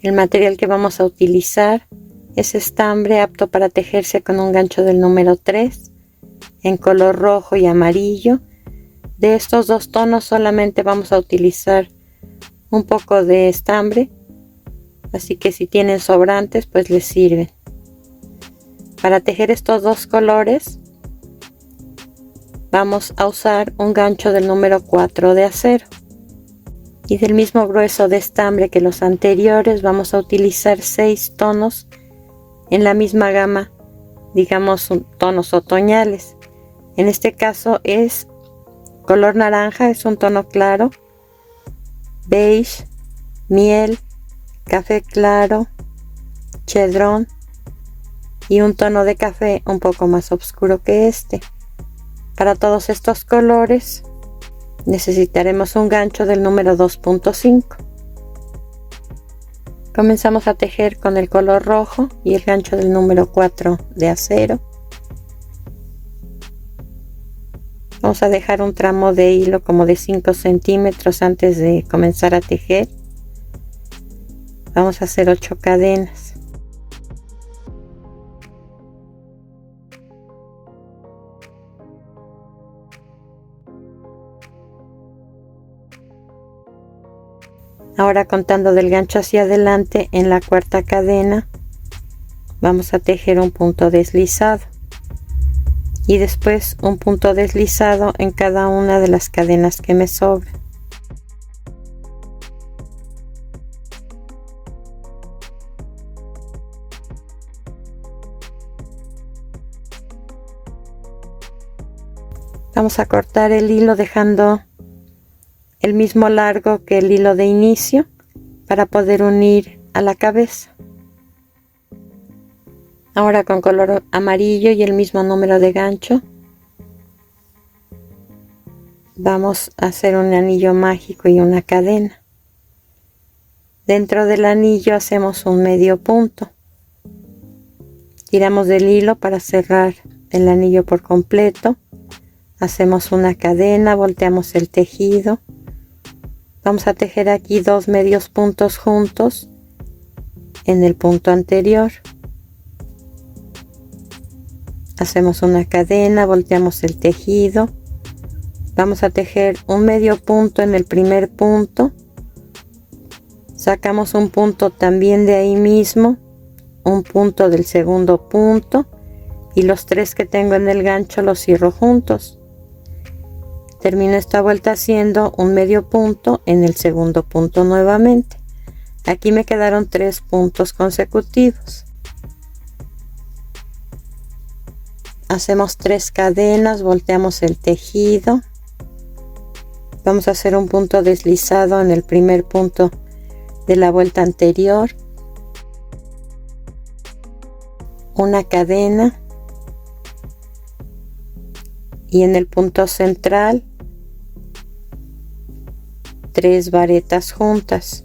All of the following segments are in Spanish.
El material que vamos a utilizar es estambre apto para tejerse con un gancho del número 3 en color rojo y amarillo. De estos dos tonos solamente vamos a utilizar un poco de estambre, así que si tienen sobrantes pues les sirve. Para tejer estos dos colores vamos a usar un gancho del número 4 de acero y del mismo grueso de estambre que los anteriores vamos a utilizar 6 tonos en la misma gama, digamos tonos otoñales. En este caso es color naranja, es un tono claro, beige, miel, café claro, chedrón y un tono de café un poco más oscuro que este. Para todos estos colores necesitaremos un gancho del número 2.5. Comenzamos a tejer con el color rojo y el gancho del número 4 de acero. Vamos a dejar un tramo de hilo como de 5 centímetros antes de comenzar a tejer. Vamos a hacer 8 cadenas. Ahora, contando del gancho hacia adelante, en la cuarta cadena vamos a tejer un punto deslizado y después un punto deslizado en cada una de las cadenas que me sobran. Vamos a cortar el hilo dejando el mismo largo que el hilo de inicio para poder unir a la cabeza. Ahora, con color amarillo y el mismo número de gancho vamos a hacer un anillo mágico y una cadena. Dentro del anillo hacemos un medio punto, tiramos del hilo para cerrar el anillo por completo, hacemos una cadena, volteamos el tejido. Vamos a tejer aquí 2 medios puntos juntos en el punto anterior. Hacemos una cadena, volteamos el tejido. Vamos a tejer un medio punto en el primer punto. Sacamos un punto también de ahí mismo, un punto del segundo punto y los 3 que tengo en el gancho los cierro juntos. Termino esta vuelta haciendo un medio punto en el segundo punto nuevamente. Aquí me quedaron 3 puntos consecutivos. Hacemos 3 cadenas, volteamos el tejido. Vamos a hacer un punto deslizado en el primer punto de la vuelta anterior. Una cadena. Y en el punto central 3 varetas juntas.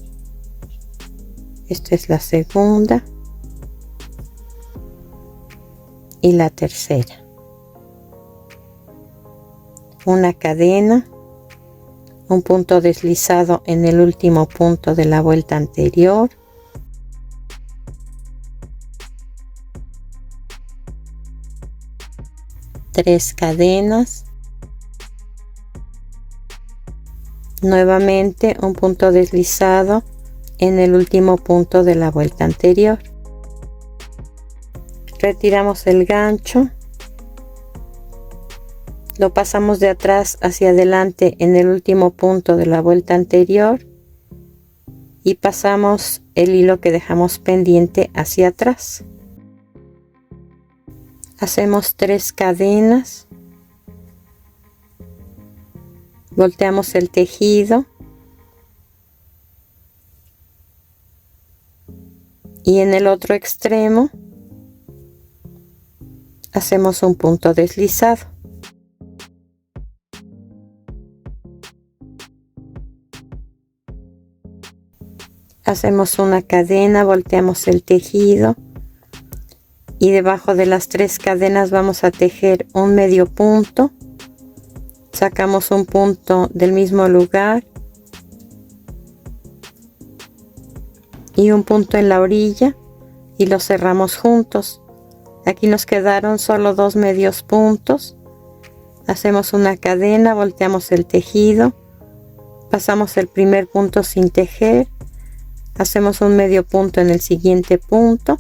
Esta es la segunda y la tercera. Una cadena, un punto deslizado en el último punto de la vuelta anterior, tres cadenas, nuevamente un punto deslizado en el último punto de la vuelta anterior. Retiramos el gancho, lo pasamos de atrás hacia adelante en el último punto de la vuelta anterior y pasamos el hilo que dejamos pendiente hacia atrás. Hacemos 3 cadenas, volteamos el tejido y en el otro extremo hacemos un punto deslizado. Hacemos una cadena, volteamos el tejido y debajo de las 3 cadenas vamos a tejer un medio punto. Sacamos un punto del mismo lugar y un punto en la orilla y los cerramos juntos. Aquí nos quedaron solo 2 medios puntos. Hacemos una cadena, volteamos el tejido, pasamos el primer punto sin tejer, hacemos un medio punto en el siguiente punto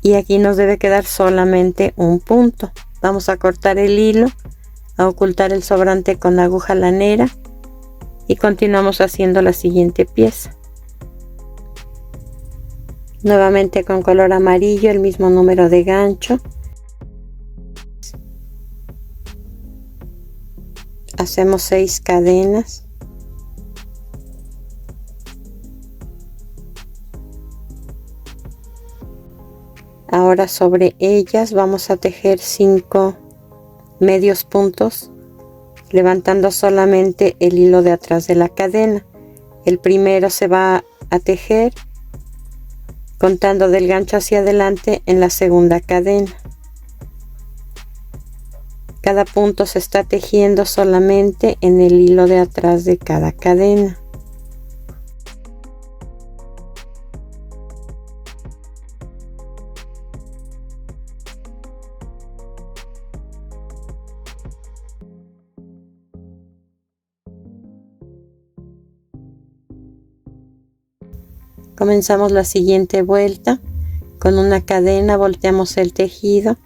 y aquí nos debe quedar solamente un punto. Vamos a cortar el hilo, a ocultar el sobrante con aguja lanera y continuamos haciendo la siguiente pieza. Nuevamente con color amarillo, el mismo número de gancho. Hacemos 6 cadenas. Ahora sobre ellas vamos a tejer 5 medios puntos, levantando solamente el hilo de atrás de la cadena. El primero se va a tejer contando del gancho hacia adelante en la segunda cadena. Cada punto se está tejiendo solamente en el hilo de atrás de cada cadena. Comenzamos la siguiente vuelta con una cadena, volteamos el tejido,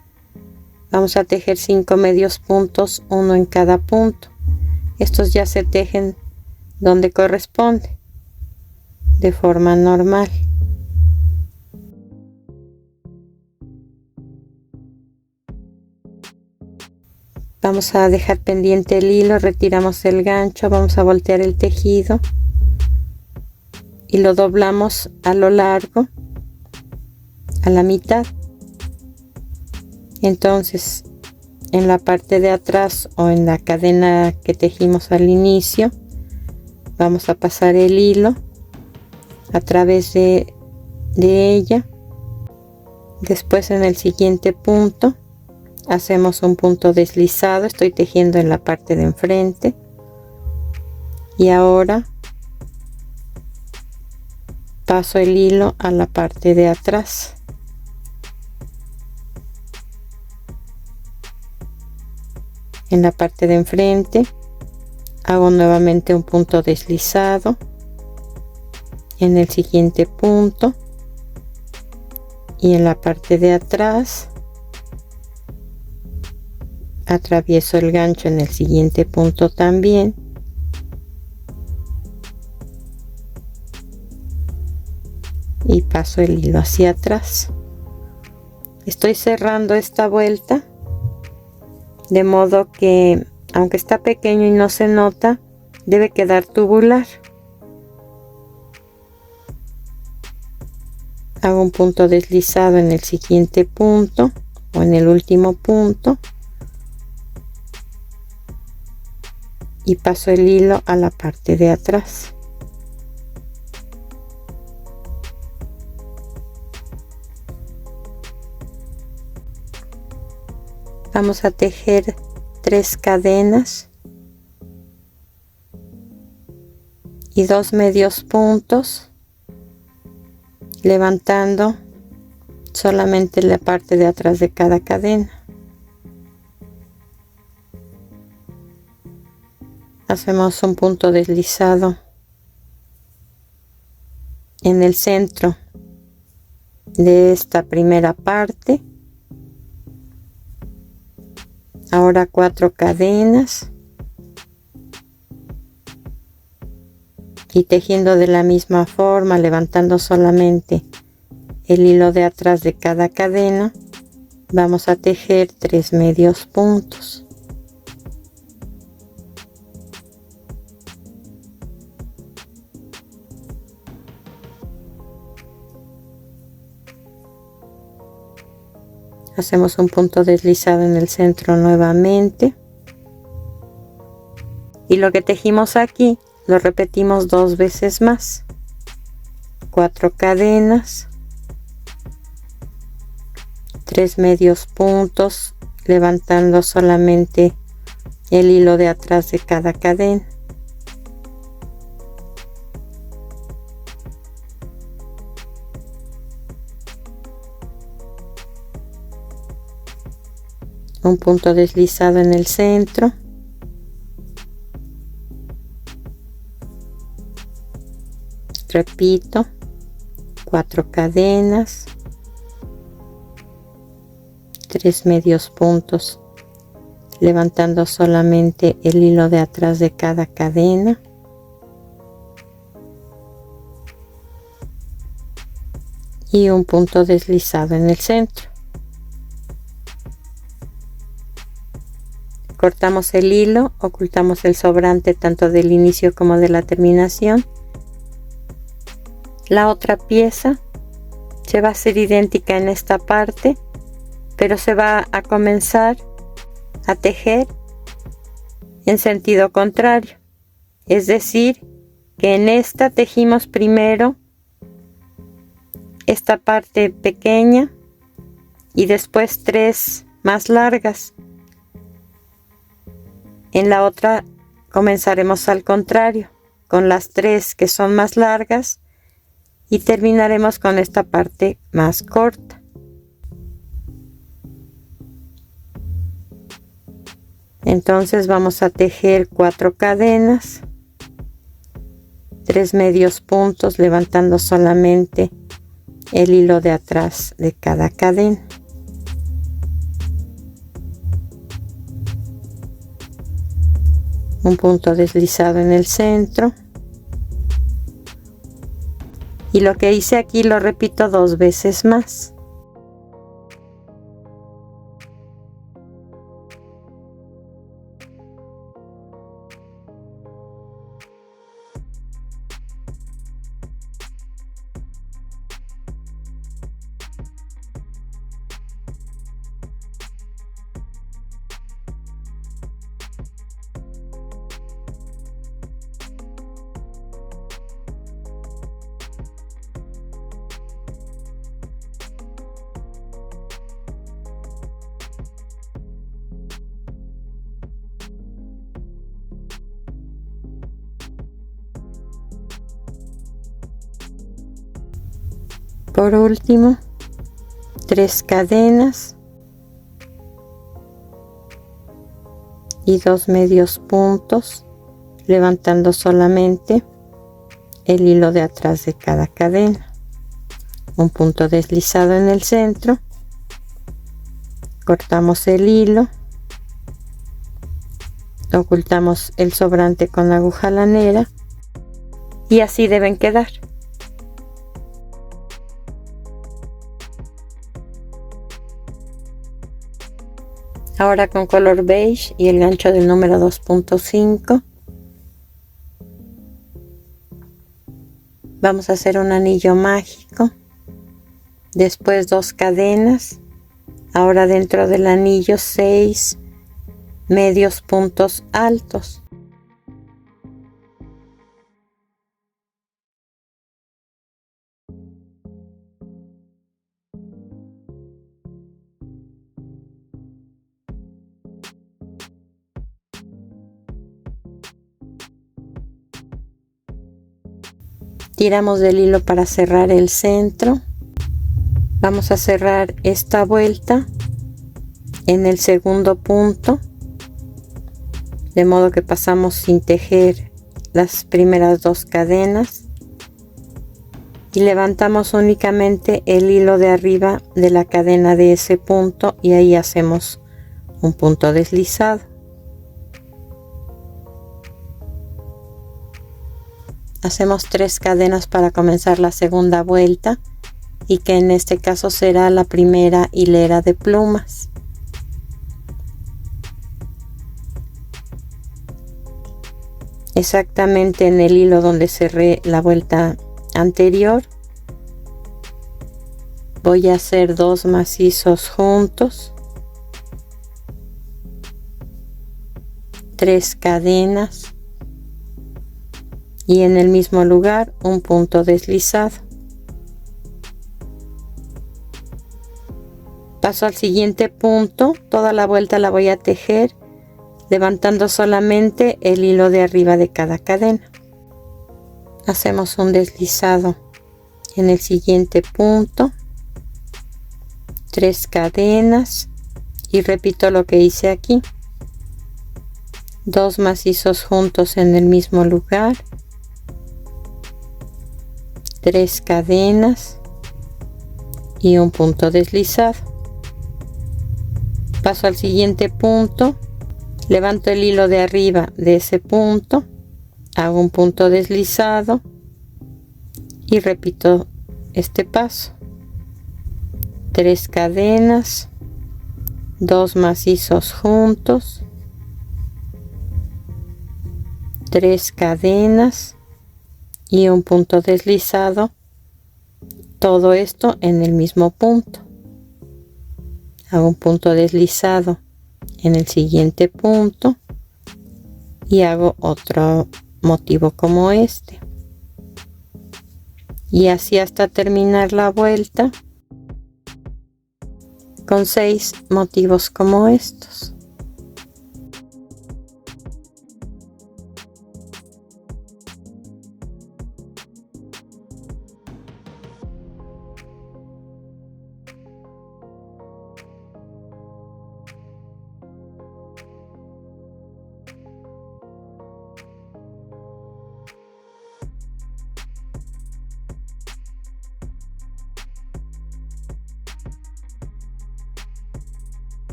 vamos a tejer 5 medios puntos, uno en cada punto. Estos ya se tejen donde corresponde, de forma normal. Vamos a dejar pendiente el hilo, retiramos el gancho, vamos a voltear el tejido y lo doblamos a lo largo, a la mitad. Entonces en la parte de atrás o en la cadena que tejimos al inicio vamos a pasar el hilo a través de ella. Después en el siguiente punto hacemos un punto deslizado, estoy tejiendo en la parte de enfrente y ahora paso el hilo a la parte de atrás. En la parte de enfrente hago nuevamente un punto deslizado en el siguiente punto y en la parte de atrás atravieso el gancho en el siguiente punto también y paso el hilo hacia atrás. Estoy cerrando esta vuelta de modo que aunque está pequeño y no se nota, debe quedar tubular. Hago un punto deslizado en el siguiente punto o en el último punto y paso el hilo a la parte de atrás. Vamos a tejer 3 cadenas y 2 medios puntos, levantando solamente la parte de atrás de cada cadena. Hacemos un punto deslizado en el centro de esta primera parte. Ahora 4 cadenas y tejiendo de la misma forma, levantando solamente el hilo de atrás de cada cadena, vamos a tejer 3 medios puntos. Hacemos un punto deslizado en el centro nuevamente y lo que tejimos aquí lo repetimos 2 veces más. 4 cadenas, 3 medios puntos, levantando solamente el hilo de atrás de cada cadena. un punto deslizado en el centro, repito, 4 cadenas, 3 medios puntos, levantando solamente el hilo de atrás de cada cadena, y un punto deslizado en el centro. Cortamos el hilo, ocultamos el sobrante tanto del inicio como de la terminación. La otra pieza se va a hacer idéntica en esta parte, pero se va a comenzar a tejer en sentido contrario, es decir, que en esta tejimos primero esta parte pequeña y después 3 más largas. En la otra comenzaremos al contrario, con las 3 que son más largas, y terminaremos con esta parte más corta. Entonces vamos a tejer 4 cadenas, 3 medios puntos, levantando solamente el hilo de atrás de cada cadena. Un punto deslizado en el centro, y lo que hice aquí lo repito 2 veces más. Por último, 3 cadenas y 2 medios puntos, levantando solamente el hilo de atrás de cada cadena. Un punto deslizado en el centro, cortamos el hilo, ocultamos el sobrante con la aguja lanera, y así deben quedar. Ahora con color beige y el gancho del número 2.5 vamos a hacer un anillo mágico, después 2 cadenas, ahora dentro del anillo 6 medios puntos altos. Tiramos del hilo para cerrar el centro. Vamos a cerrar esta vuelta en el segundo punto, de modo que pasamos sin tejer las primeras 2 cadenas, y levantamos únicamente el hilo de arriba de la cadena de ese punto, y ahí hacemos un punto deslizado. Hacemos 3 cadenas para comenzar la segunda vuelta, y que en este caso será la primera hilera de plumas. Exactamente en el hilo donde cerré la vuelta anterior, voy a hacer 2 macizos juntos, 3 cadenas, y en el mismo lugar un punto deslizado. Paso al siguiente punto, toda la vuelta la voy a tejer levantando solamente el hilo de arriba de cada cadena. Hacemos un deslizado en el siguiente punto, 3 cadenas, y repito lo que hice aquí. 2 macizos juntos en el mismo lugar, 3 cadenas y un punto deslizado. Paso al siguiente punto, levanto el hilo de arriba de ese punto, hago un punto deslizado y repito este paso. 3 cadenas, 2 macizos juntos, 3 cadenas y un punto deslizado, todo esto en el mismo punto. Hago un punto deslizado en el siguiente punto y hago otro motivo como este, y así hasta terminar la vuelta con 6 motivos como estos.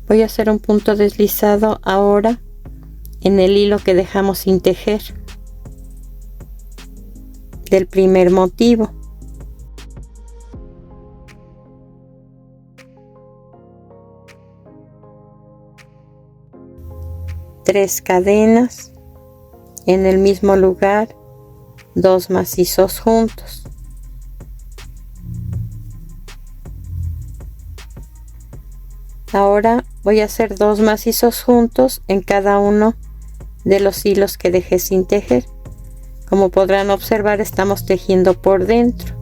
Voy a hacer un punto deslizado ahora en el hilo que dejamos sin tejer del primer motivo. Tres cadenas en el mismo lugar, 2 macizos juntos. Ahora voy a hacer 2 macizos juntos en cada uno de los hilos que dejé sin tejer. Como podrán observar, estamos tejiendo por dentro,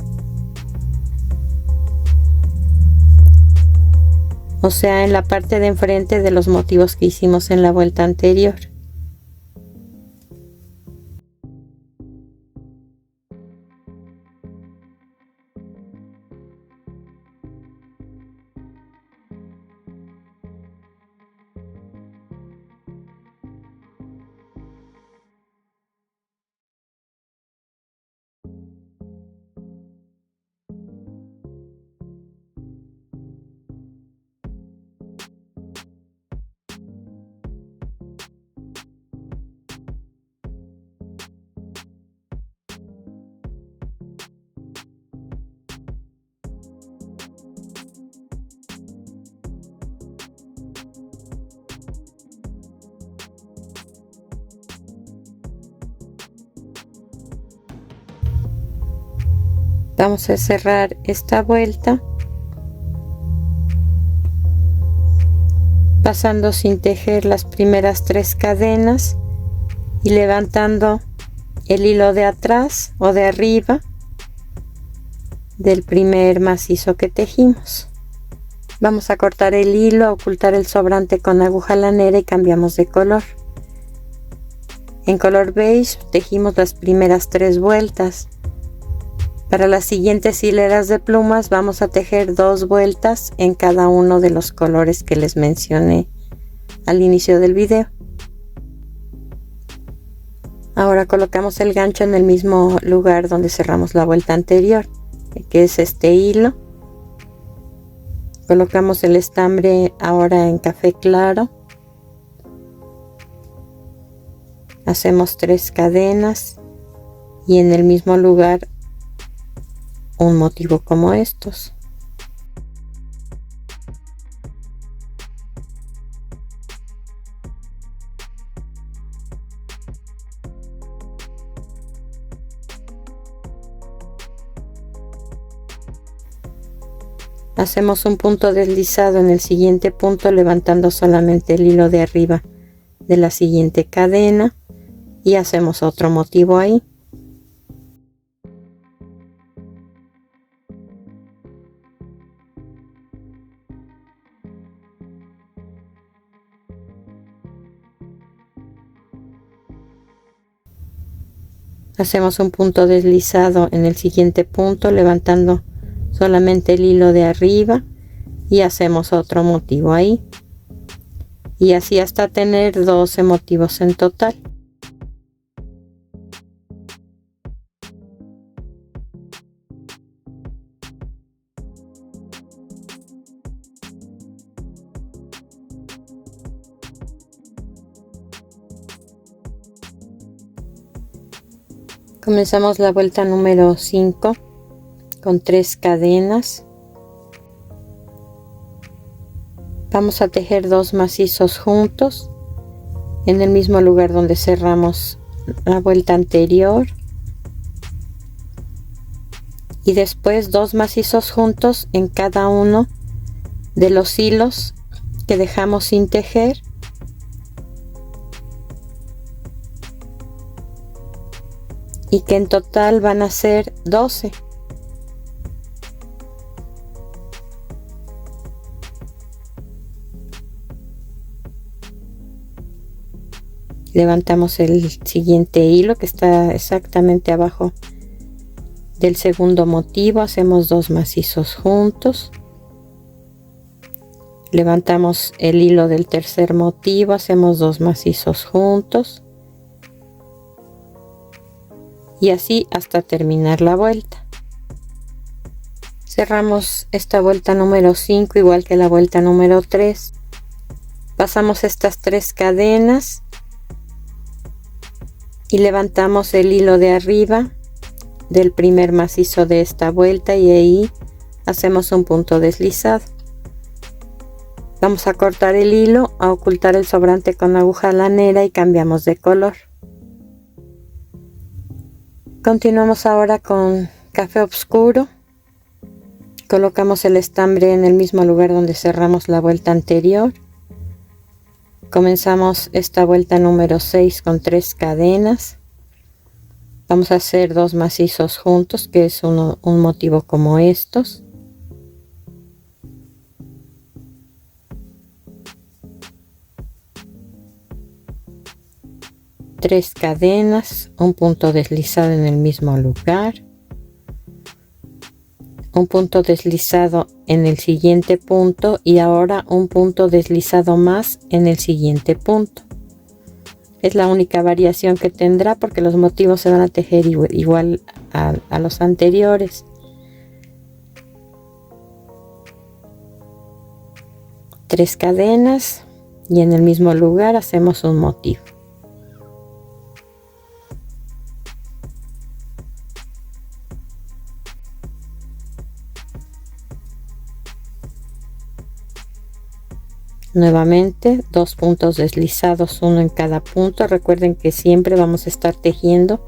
o sea, en la parte de enfrente de los motivos que hicimos en la vuelta anterior. Vamos a cerrar esta vuelta pasando sin tejer las primeras 3 cadenas y levantando el hilo de atrás o de arriba del primer macizo que tejimos. Vamos a cortar el hilo, a ocultar el sobrante con aguja lanera y cambiamos de color. En color beige tejimos las primeras 3 vueltas. Para las siguientes hileras de plumas vamos a tejer 2 vueltas en cada uno de los colores que les mencioné al inicio del video. Ahora colocamos el gancho en el mismo lugar donde cerramos la vuelta anterior, que es este hilo. Colocamos el estambre ahora en café claro. Hacemos 3 cadenas y en el mismo lugar un motivo como estos. Hacemos un punto deslizado en el siguiente punto, levantando solamente el hilo de arriba de la siguiente cadena y hacemos otro motivo ahí. Hacemos un punto deslizado en el siguiente punto, levantando solamente el hilo de arriba y hacemos otro motivo ahí, y así hasta tener 12 motivos en total. Comenzamos la vuelta número 5 con 3 cadenas. Vamos a tejer 2 macizos juntos en el mismo lugar donde cerramos la vuelta anterior, y después 2 macizos juntos en cada uno de los hilos que dejamos sin tejer, y que en total van a ser 12. Levantamos el siguiente hilo que está exactamente abajo del segundo motivo, hacemos 2 macizos juntos, levantamos el hilo del tercer motivo, hacemos 2 macizos juntos, y así hasta terminar la vuelta. Cerramos esta vuelta número 5 igual que la vuelta número 3. Pasamos estas 3 cadenas y levantamos el hilo de arriba del primer macizo de esta vuelta, y ahí hacemos un punto deslizado. Vamos a cortar el hilo, a ocultar el sobrante con aguja lanera y cambiamos de color. Continuamos ahora con café oscuro. Colocamos el estambre en el mismo lugar donde cerramos la vuelta anterior. Comenzamos esta vuelta número 6 con 3 cadenas. Vamos a hacer 2 macizos juntos, que es un motivo como estos. Tres cadenas, un punto deslizado en el mismo lugar, un punto deslizado en el siguiente punto, y ahora un punto deslizado más en el siguiente punto. Es la única variación que tendrá, porque los motivos se van a tejer igual a los anteriores. Tres cadenas y en el mismo lugar hacemos un motivo. Nuevamente 2 puntos deslizados, uno en cada punto. Recuerden que siempre vamos a estar tejiendo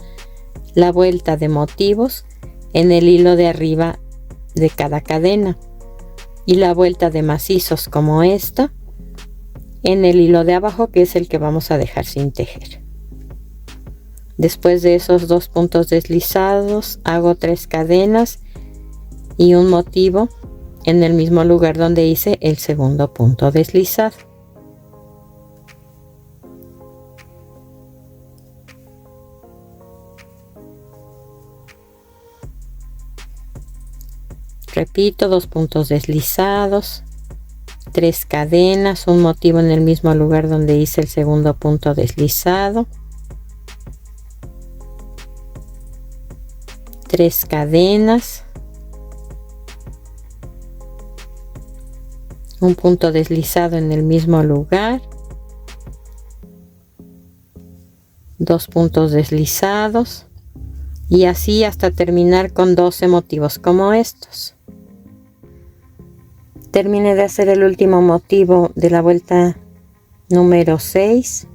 la vuelta de motivos en el hilo de arriba de cada cadena, y la vuelta de macizos como esta en el hilo de abajo, que es el que vamos a dejar sin tejer. Después de esos 2 puntos deslizados hago 3 cadenas y un motivo en el mismo lugar donde hice el segundo punto deslizado. Repito, 2 puntos deslizados, 3 cadenas, un motivo en el mismo lugar donde hice el segundo punto deslizado, 3 cadenas, un punto deslizado en el mismo lugar, 2 puntos deslizados, y así hasta terminar con 12 motivos como estos. Terminé de hacer el último motivo de la vuelta número 6.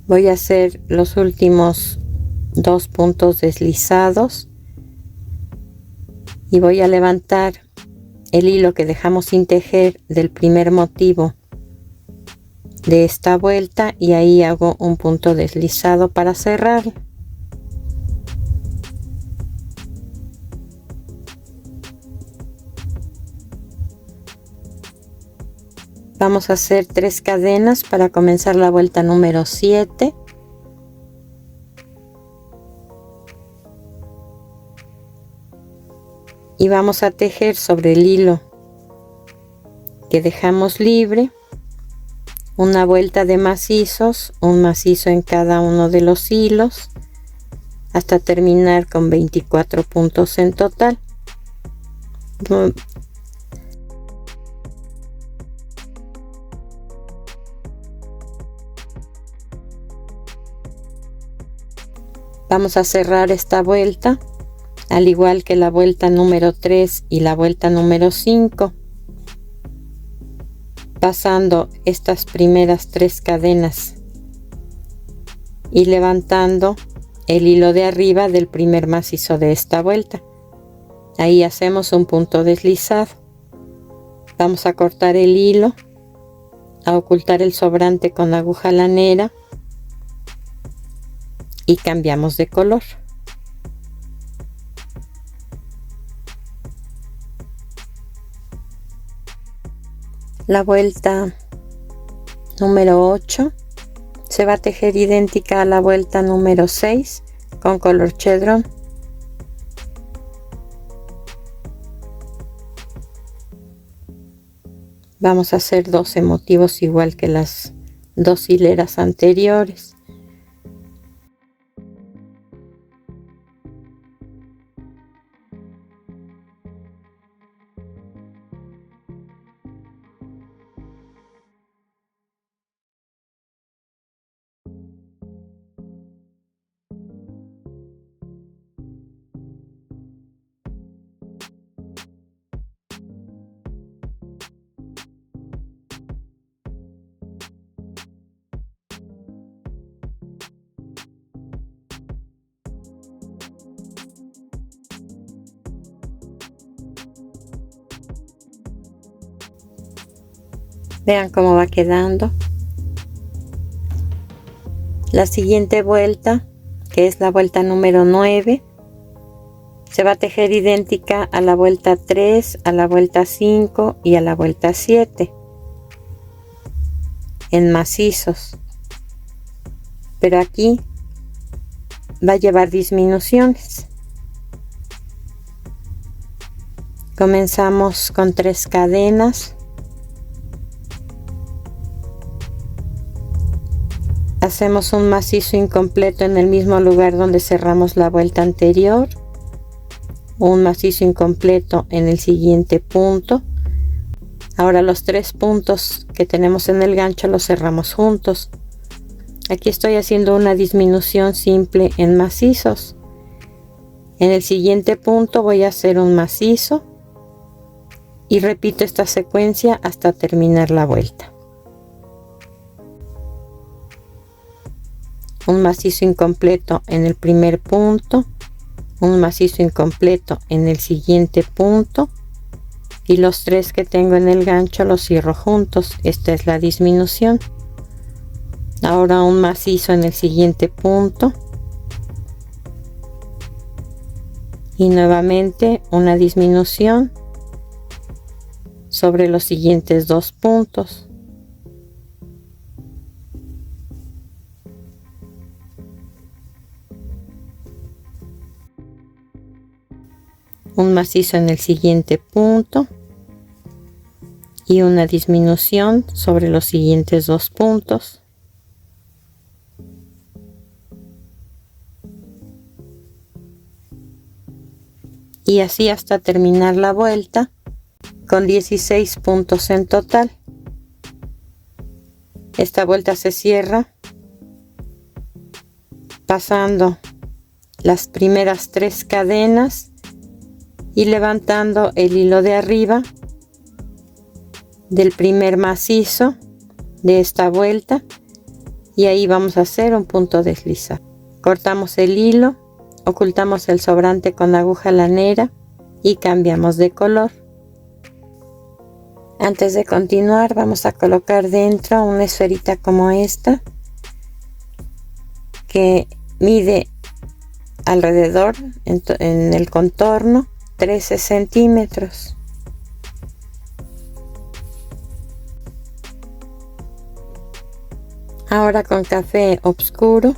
Voy a hacer los últimos 2 puntos deslizados y voy a levantar el hilo que dejamos sin tejer del primer motivo de esta vuelta, y ahí hago un punto deslizado para cerrar. Vamos a hacer 3 cadenas para comenzar la vuelta número 7. Y vamos a tejer sobre el hilo que dejamos libre una vuelta de macizos, un macizo en cada uno de los hilos, hasta terminar con 24 puntos en total. Vamos a cerrar esta vuelta, al igual que la vuelta número 3 y la vuelta número 5, pasando estas primeras 3 cadenas y levantando el hilo de arriba del primer macizo de esta vuelta. Ahí hacemos un punto deslizado. Vamos a cortar el hilo, a ocultar el sobrante con aguja lanera y cambiamos de color. La vuelta número 8 se va a tejer idéntica a la vuelta número 6 con color chedrón. Vamos a hacer 12 motivos igual que las 2 hileras anteriores. Vean cómo va quedando. La siguiente vuelta, que es la vuelta número 9, se va a tejer idéntica a la vuelta 3, a la vuelta 5 y a la vuelta 7 en macizos, pero aquí va a llevar disminuciones. Comenzamos con 3 cadenas. Hacemos un macizo incompleto en el mismo lugar donde cerramos la vuelta anterior, un macizo incompleto en el siguiente punto. Ahora los 3 puntos que tenemos en el gancho los cerramos juntos. Aquí estoy haciendo una disminución simple en macizos. En el siguiente punto voy a hacer un macizo y repito esta secuencia hasta terminar la vuelta. Un macizo incompleto en el primer punto, un macizo incompleto en el siguiente punto y los 3 que tengo en el gancho los cierro juntos. Esta es la disminución. Ahora un macizo en el siguiente punto y nuevamente una disminución sobre los siguientes 2 puntos. Un macizo en el siguiente punto y una disminución sobre los siguientes 2 puntos. Y así hasta terminar la vuelta con 16 puntos en total. Esta vuelta se cierra pasando las primeras 3 cadenas y levantando el hilo de arriba del primer macizo de esta vuelta, y ahí vamos a hacer un punto deslizado. Cortamos el hilo, ocultamos el sobrante con aguja lanera y cambiamos de color. Antes de continuar vamos a colocar dentro una esferita como esta que mide alrededor en el contorno 13 centímetros. Ahora con café oscuro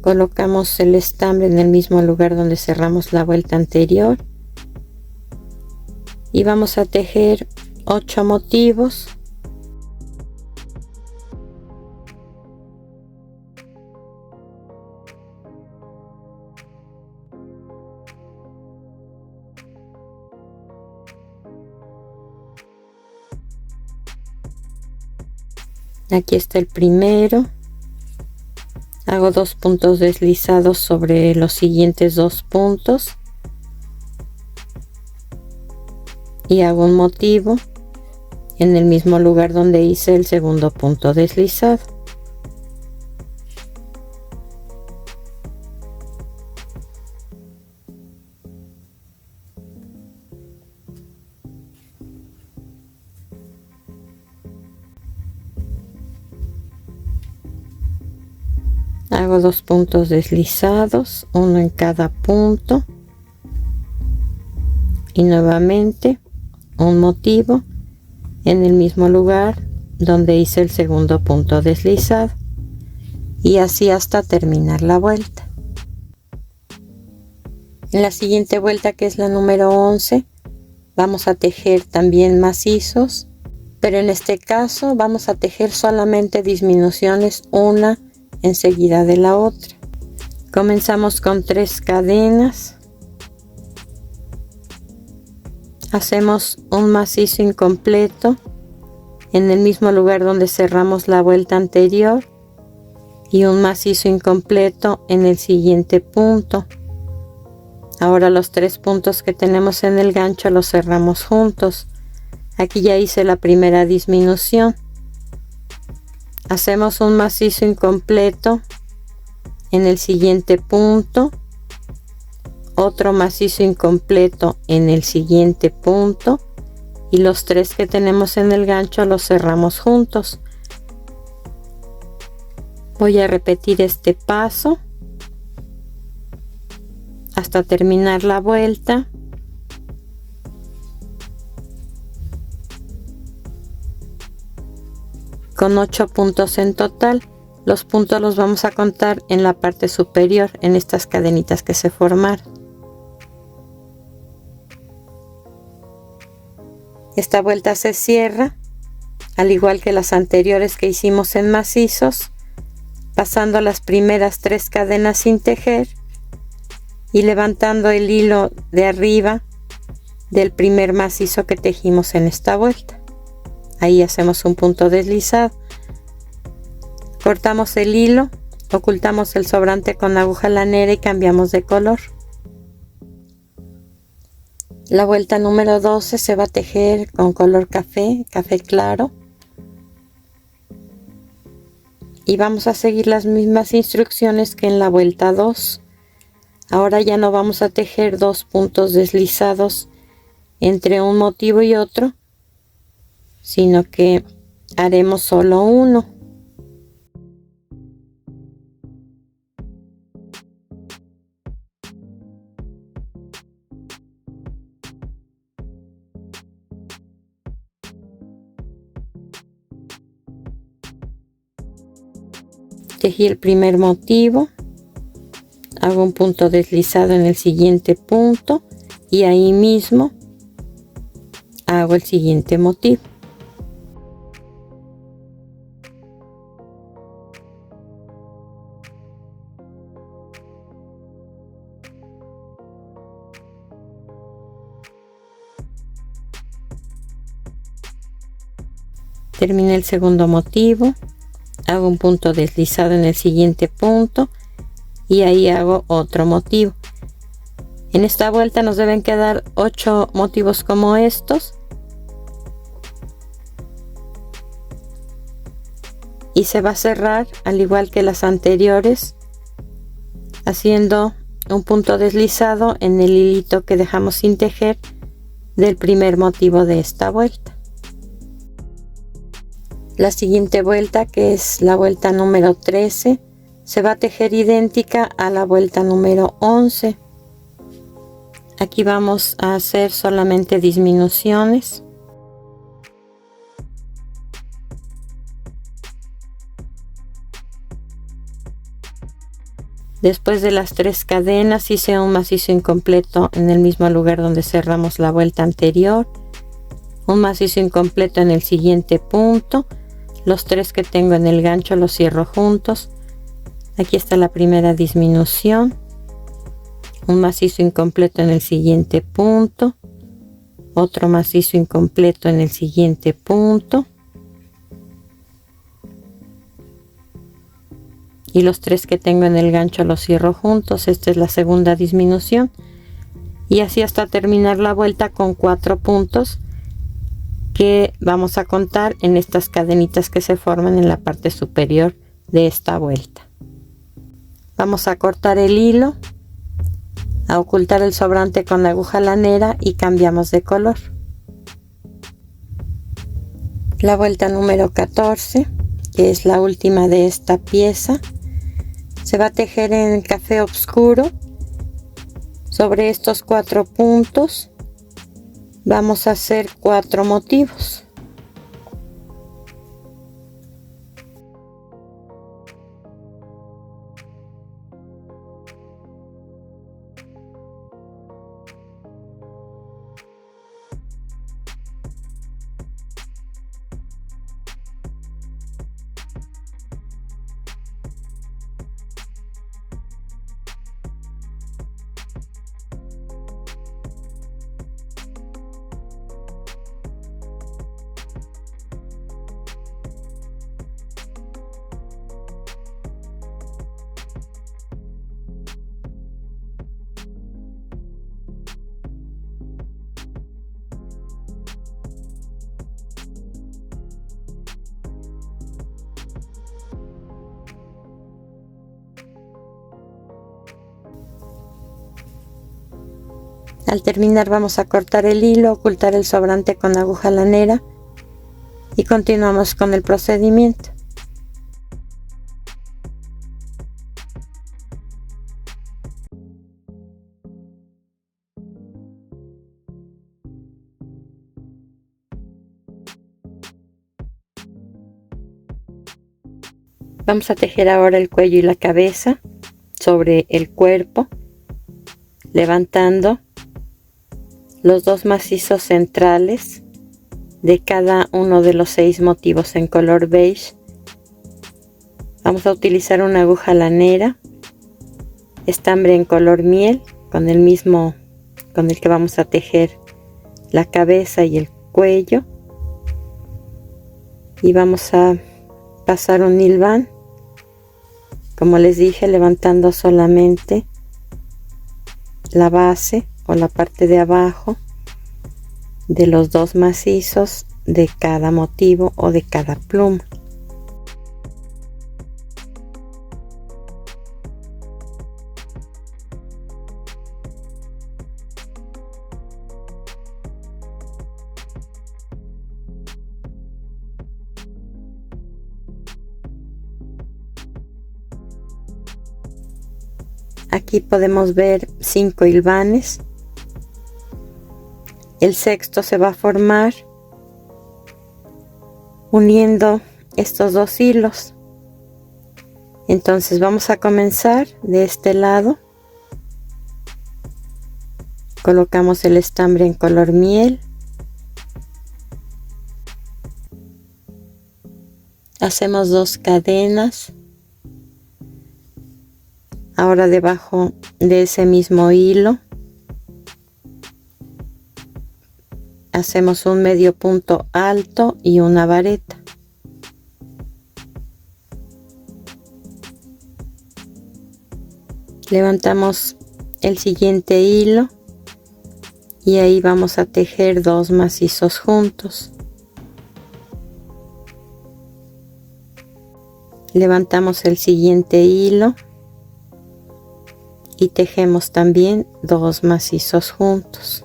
colocamos el estambre en el mismo lugar donde cerramos la vuelta anterior y vamos a tejer 8 motivos. Aquí está el primero. Hago 2 puntos deslizados sobre los siguientes 2 puntos y hago un motivo en el mismo lugar donde hice el segundo punto deslizado. Hago 2 puntos deslizados, uno en cada punto y nuevamente un motivo en el mismo lugar donde hice el segundo punto deslizado, y así hasta terminar la vuelta. En la siguiente vuelta, que es la número 11, vamos a tejer también macizos, pero en este caso vamos a tejer solamente disminuciones, una enseguida de la otra. Comenzamos con 3 cadenas, hacemos un macizo incompleto en el mismo lugar donde cerramos la vuelta anterior y un macizo incompleto en el siguiente punto. Ahora los 3 puntos que tenemos en el gancho los cerramos juntos. Aquí ya hice la primera disminución. Hacemos un macizo incompleto en el siguiente punto, otro macizo incompleto en el siguiente punto y los 3 que tenemos en el gancho los cerramos juntos. Voy a repetir este paso hasta terminar la vuelta. Con 8 puntos en total. Los puntos los vamos a contar en la parte superior, en estas cadenitas que se formaron. Esta vuelta se cierra, al igual que las anteriores que hicimos en macizos, pasando las primeras 3 cadenas sin tejer y levantando el hilo de arriba del primer macizo que tejimos en esta vuelta. Ahí hacemos un punto deslizado, cortamos el hilo, ocultamos el sobrante con aguja lanera y cambiamos de color. La vuelta número 12 se va a tejer con color café, café claro, y vamos a seguir las mismas instrucciones que en la vuelta 2. Ahora ya no vamos a tejer 2 puntos deslizados entre un motivo y otro, sino que haremos solo uno. Tejí el primer motivo, hago un punto deslizado en el siguiente punto y ahí mismo hago el siguiente motivo. Terminé el segundo motivo, hago un punto deslizado en el siguiente punto y ahí hago otro motivo. En esta vuelta nos deben quedar 8 motivos como estos, y se va a cerrar al igual que las anteriores, haciendo un punto deslizado en el hilito que dejamos sin tejer del primer motivo de esta vuelta. La siguiente vuelta, que es la vuelta número 13, se va a tejer idéntica a la vuelta número 11. Aquí vamos a hacer solamente disminuciones. Después de las 3 cadenas hice un macizo incompleto en el mismo lugar donde cerramos la vuelta anterior, un macizo incompleto en el siguiente punto, los 3 que tengo en el gancho los cierro juntos. Aquí está la primera disminución, un macizo incompleto en el siguiente punto, otro macizo incompleto en el siguiente punto y los 3 que tengo en el gancho los cierro juntos. Esta es la segunda disminución y así hasta terminar la vuelta con 4 puntos que vamos a contar en estas cadenitas que se forman en la parte superior de esta vuelta. Vamos a cortar el hilo, a ocultar el sobrante con la aguja lanera y cambiamos de color. La vuelta número 14, que es la última de esta pieza, se va a tejer en café oscuro. Sobre estos 4 puntos vamos a hacer 4 motivos. Al terminar vamos a cortar el hilo, ocultar el sobrante con aguja lanera y continuamos con el procedimiento. Vamos a tejer ahora el cuello y la cabeza sobre el cuerpo, levantando los 2 macizos centrales de cada uno de los 6 motivos en color beige. Vamos a utilizar una aguja lanera, estambre en color miel, con el mismo con el que vamos a tejer la cabeza y el cuello, y vamos a pasar un hilván, como les dije, levantando solamente la base o la parte de abajo de los 2 macizos de cada motivo o de cada pluma. Aquí podemos ver 5 hilvanes. El sexto se va a formar uniendo estos 2 hilos. Entonces vamos a comenzar de este lado. Colocamos el estambre en color miel. Hacemos 2 cadenas. Ahora debajo de ese mismo hilo hacemos un medio punto alto y una vareta. Levantamos el siguiente hilo y ahí vamos a tejer 2 macizos juntos. Levantamos el siguiente hilo y tejemos también 2 macizos juntos.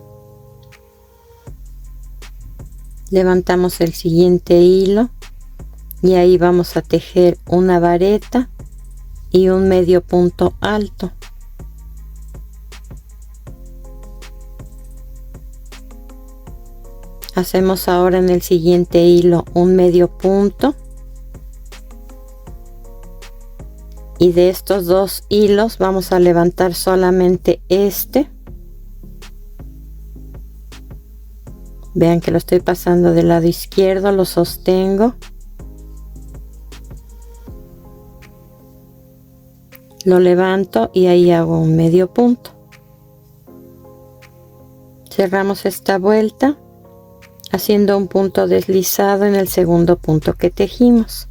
Levantamos el siguiente hilo y ahí vamos a tejer una vareta y un medio punto alto. Hacemos ahora en el siguiente hilo un medio punto y de estos dos hilos vamos a levantar solamente este. Vean que lo estoy pasando del lado izquierdo, lo sostengo, lo levanto y ahí hago un medio punto. Cerramos esta vuelta haciendo un punto deslizado en el segundo punto que tejimos.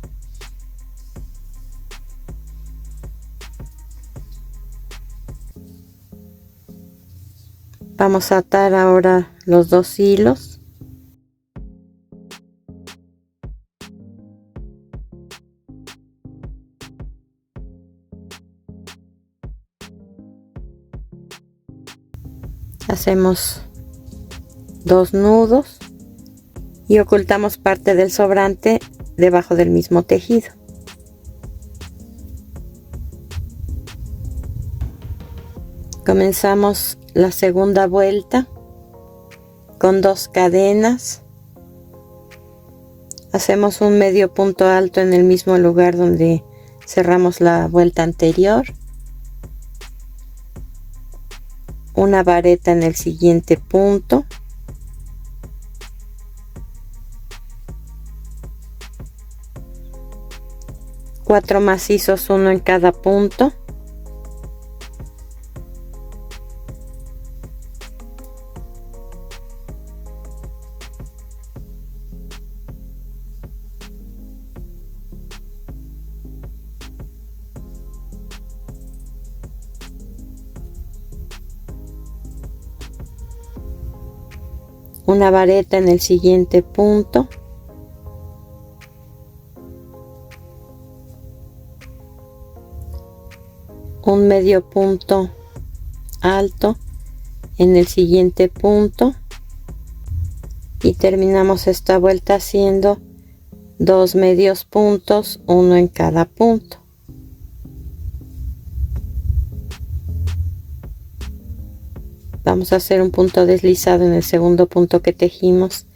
Vamos a atar ahora los dos hilos. Hacemos 2 nudos y ocultamos parte del sobrante debajo del mismo tejido. Comenzamos la segunda vuelta con 2 cadenas. Hacemos un medio punto alto en el mismo lugar donde cerramos la vuelta anterior. Una vareta en el siguiente punto. Cuatro macizos, uno en cada punto. Una vareta en el siguiente punto. Un medio punto alto en el siguiente punto y terminamos esta vuelta haciendo 2 medios puntos, uno en cada punto. Vamos a hacer un punto deslizado en el segundo punto que tejimos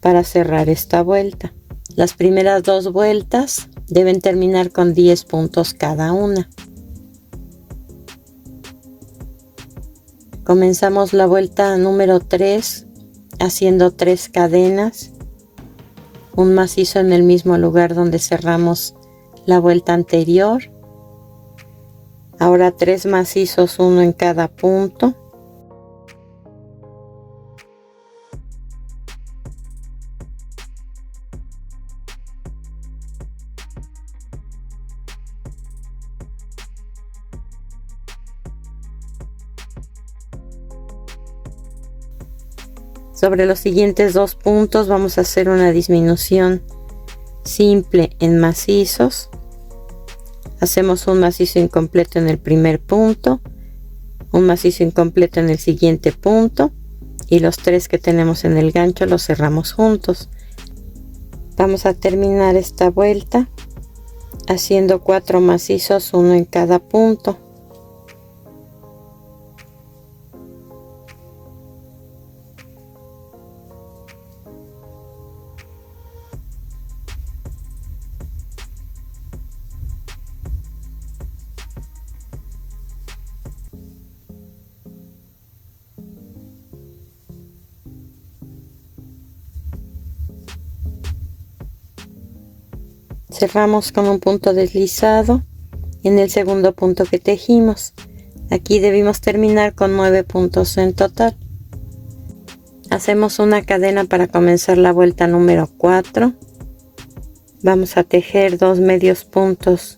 para cerrar esta vuelta. Las primeras 2 vueltas deben terminar con 10 puntos cada una. Comenzamos la vuelta número 3 haciendo 3 cadenas, un macizo en el mismo lugar donde cerramos la vuelta anterior. Ahora 3 macizos, uno en cada punto. Sobre los siguientes 2 puntos vamos a hacer una disminución simple en macizos. Hacemos un macizo incompleto en el primer punto, un macizo incompleto en el siguiente punto y los 3 que tenemos en el gancho los cerramos juntos. Vamos a terminar esta vuelta haciendo 4 macizos, uno en cada punto. Cerramos con un punto deslizado en el segundo punto que tejimos. Aquí debimos terminar con 9 puntos en total. Hacemos una cadena para comenzar la vuelta número 4. Vamos a tejer 2 medios puntos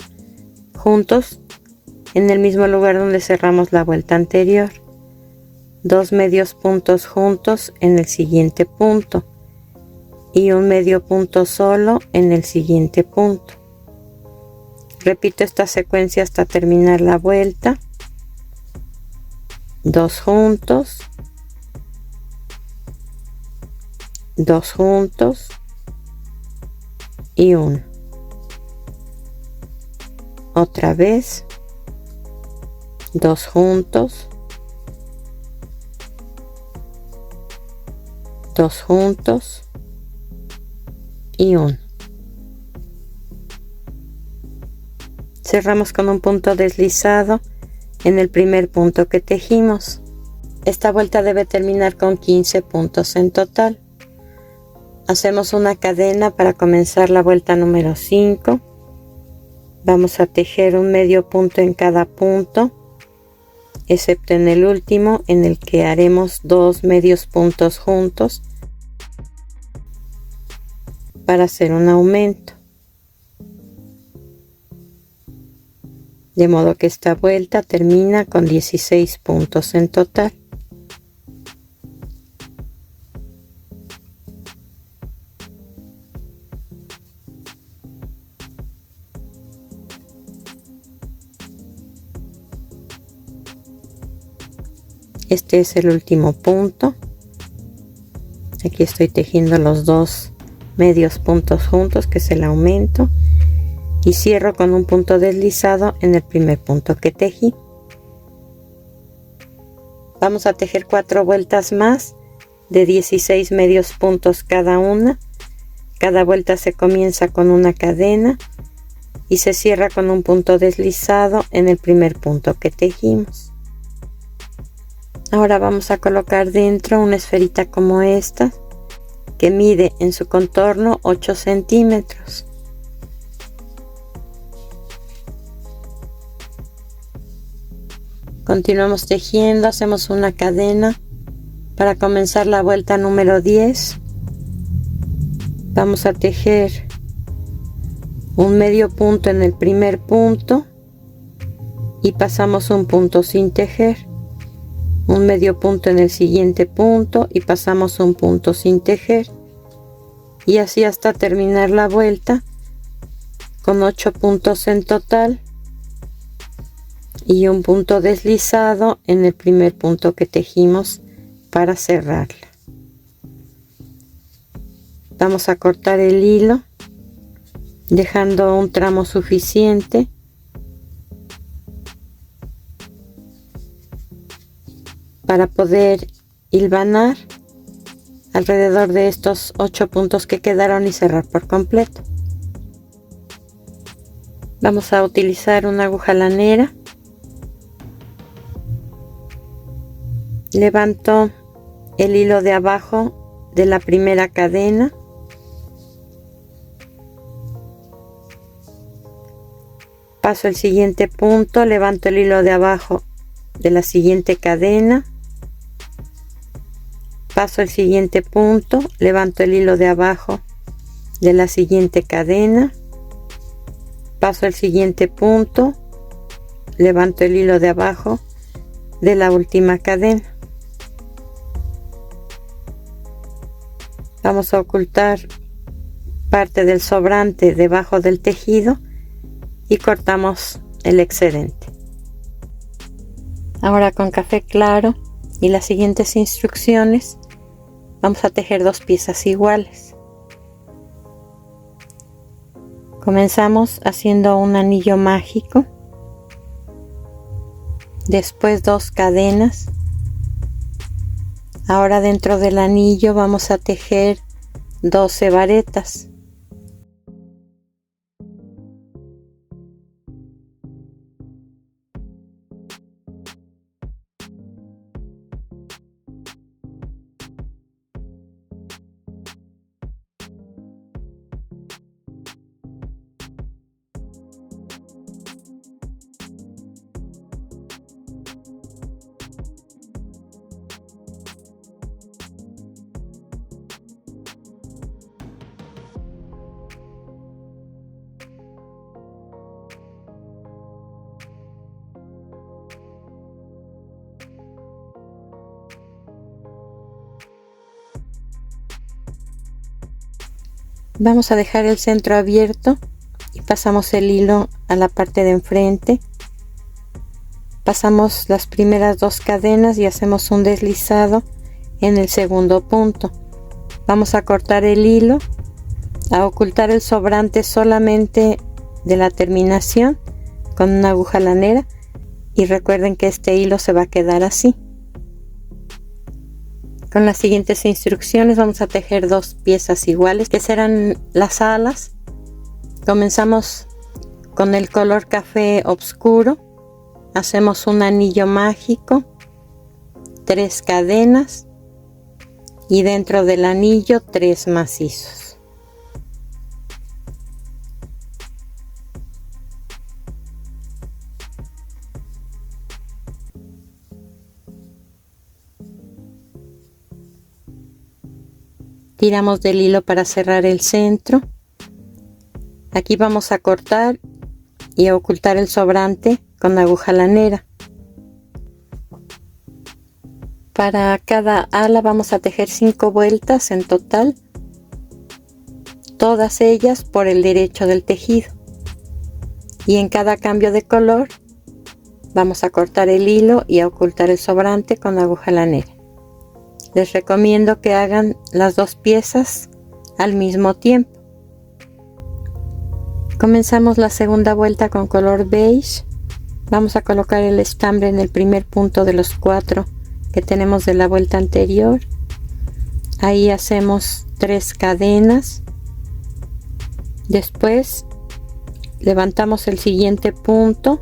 juntos en el mismo lugar donde cerramos la vuelta anterior. 2 medios puntos juntos en el siguiente punto y un medio punto solo en el siguiente punto. Repito esta secuencia hasta terminar la vuelta. 2 juntos, 2 juntos y 1. Otra vez 2 juntos, 2 juntos y 1. Cerramos con un punto deslizado en el primer punto que tejimos. Esta vuelta debe terminar con 15 puntos en total. Hacemos una cadena para comenzar la vuelta número 5. Vamos a tejer un medio punto en cada punto, excepto en el último, en el que haremos 2 medios puntos juntos para hacer un aumento. De modo que esta vuelta termina con 16 puntos en total. Este es el último punto. Aquí estoy tejiendo los 2 medios puntos juntos, que es el aumento, y cierro con un punto deslizado en el primer punto que tejí. Vamos a tejer 4 vueltas más de 16 medios puntos cada una. Cada vuelta se comienza con una cadena y se cierra con un punto deslizado en el primer punto que tejimos. Ahora vamos a colocar dentro una esferita como esta, que mide en su contorno 8 centímetros. Continuamos tejiendo, hacemos una cadena para comenzar la vuelta número 10. Vamos a tejer un medio punto en el primer punto y pasamos un punto sin tejer, un medio punto en el siguiente punto y pasamos un punto sin tejer, y así hasta terminar la vuelta con 8 puntos en total y un punto deslizado en el primer punto que tejimos para cerrarla. Vamos a cortar el hilo dejando un tramo suficiente para poder hilvanar alrededor de estos 8 puntos que quedaron y cerrar por completo. Vamos a utilizar una aguja lanera. Levanto el hilo de abajo de la primera cadena, paso el siguiente punto, levanto el hilo de abajo de la siguiente cadena, paso el siguiente punto, levanto el hilo de abajo de la siguiente cadena, paso el siguiente punto, levanto el hilo de abajo de la última cadena. Vamos a ocultar parte del sobrante debajo del tejido y cortamos el excedente. Ahora con café claro y las siguientes instrucciones vamos a tejer 2 piezas iguales. Comenzamos haciendo un anillo mágico, después 2 cadenas. Ahora dentro del anillo vamos a tejer 12 varetas. Vamos a dejar el centro abierto y pasamos el hilo a la parte de enfrente. Pasamos las primeras 2 cadenas y hacemos un deslizado en el segundo punto. Vamos a cortar el hilo, a ocultar el sobrante solamente de la terminación con una aguja lanera, y recuerden que este hilo se va a quedar así. Con las siguientes instrucciones vamos a tejer 2 piezas iguales, que serán las alas. Comenzamos Con el color café oscuro hacemos un anillo mágico, 3 cadenas y dentro del anillo 3 macizos. Tiramos del hilo para cerrar el centro. Aquí vamos a cortar y a ocultar el sobrante con aguja lanera. Para cada ala vamos a tejer 5 vueltas en total, todas ellas por el derecho del tejido, y en cada cambio de color vamos a cortar el hilo y a ocultar el sobrante con aguja lanera. Les recomiendo que hagan las 2 piezas al mismo tiempo. Comenzamos la segunda vuelta con color beige. Vamos a colocar el estambre en el primer punto de los 4 que tenemos de la vuelta anterior. Ahí hacemos 3 cadenas. Después levantamos el siguiente punto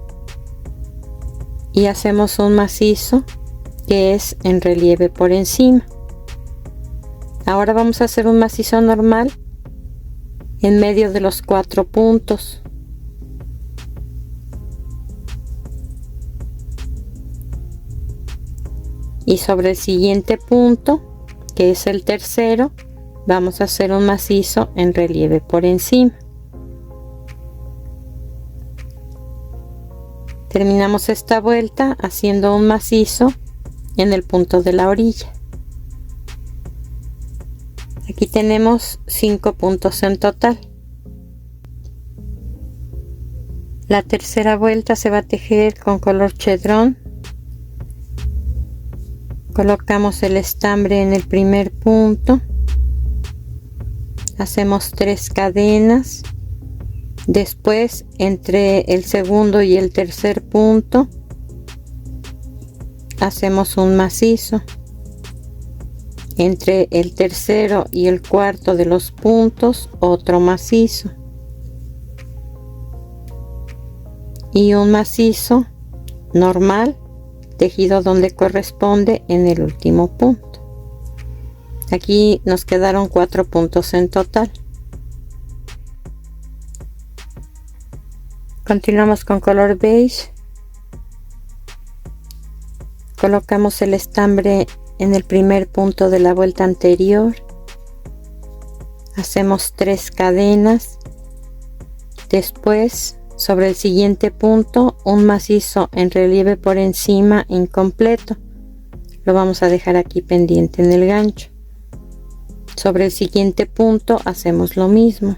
y hacemos un macizo que es en relieve por encima. Ahora vamos a hacer un macizo normal en medio de los 4 puntos. Y sobre el siguiente punto, que es el tercero, vamos a hacer un macizo en relieve por encima. Terminamos esta vuelta haciendo un macizo en el punto de la orilla. Aquí tenemos 5 puntos en total. La tercera vuelta se va a tejer con color chedrón. Colocamos el estambre en el primer punto. Hacemos 3 cadenas. Después, entre el segundo y el tercer punto, hacemos un macizo. Entre el tercero y el cuarto de los puntos, otro macizo. Y un macizo normal, tejido donde corresponde en el último punto. Aquí nos quedaron 4 puntos en total. Continuamos con color beige. Colocamos el estambre en el primer punto de la vuelta anterior. Hacemos 3 cadenas. Después, sobre el siguiente punto, un macizo en relieve por encima incompleto. Lo vamos a dejar aquí pendiente en el gancho. Sobre el siguiente punto hacemos lo mismo.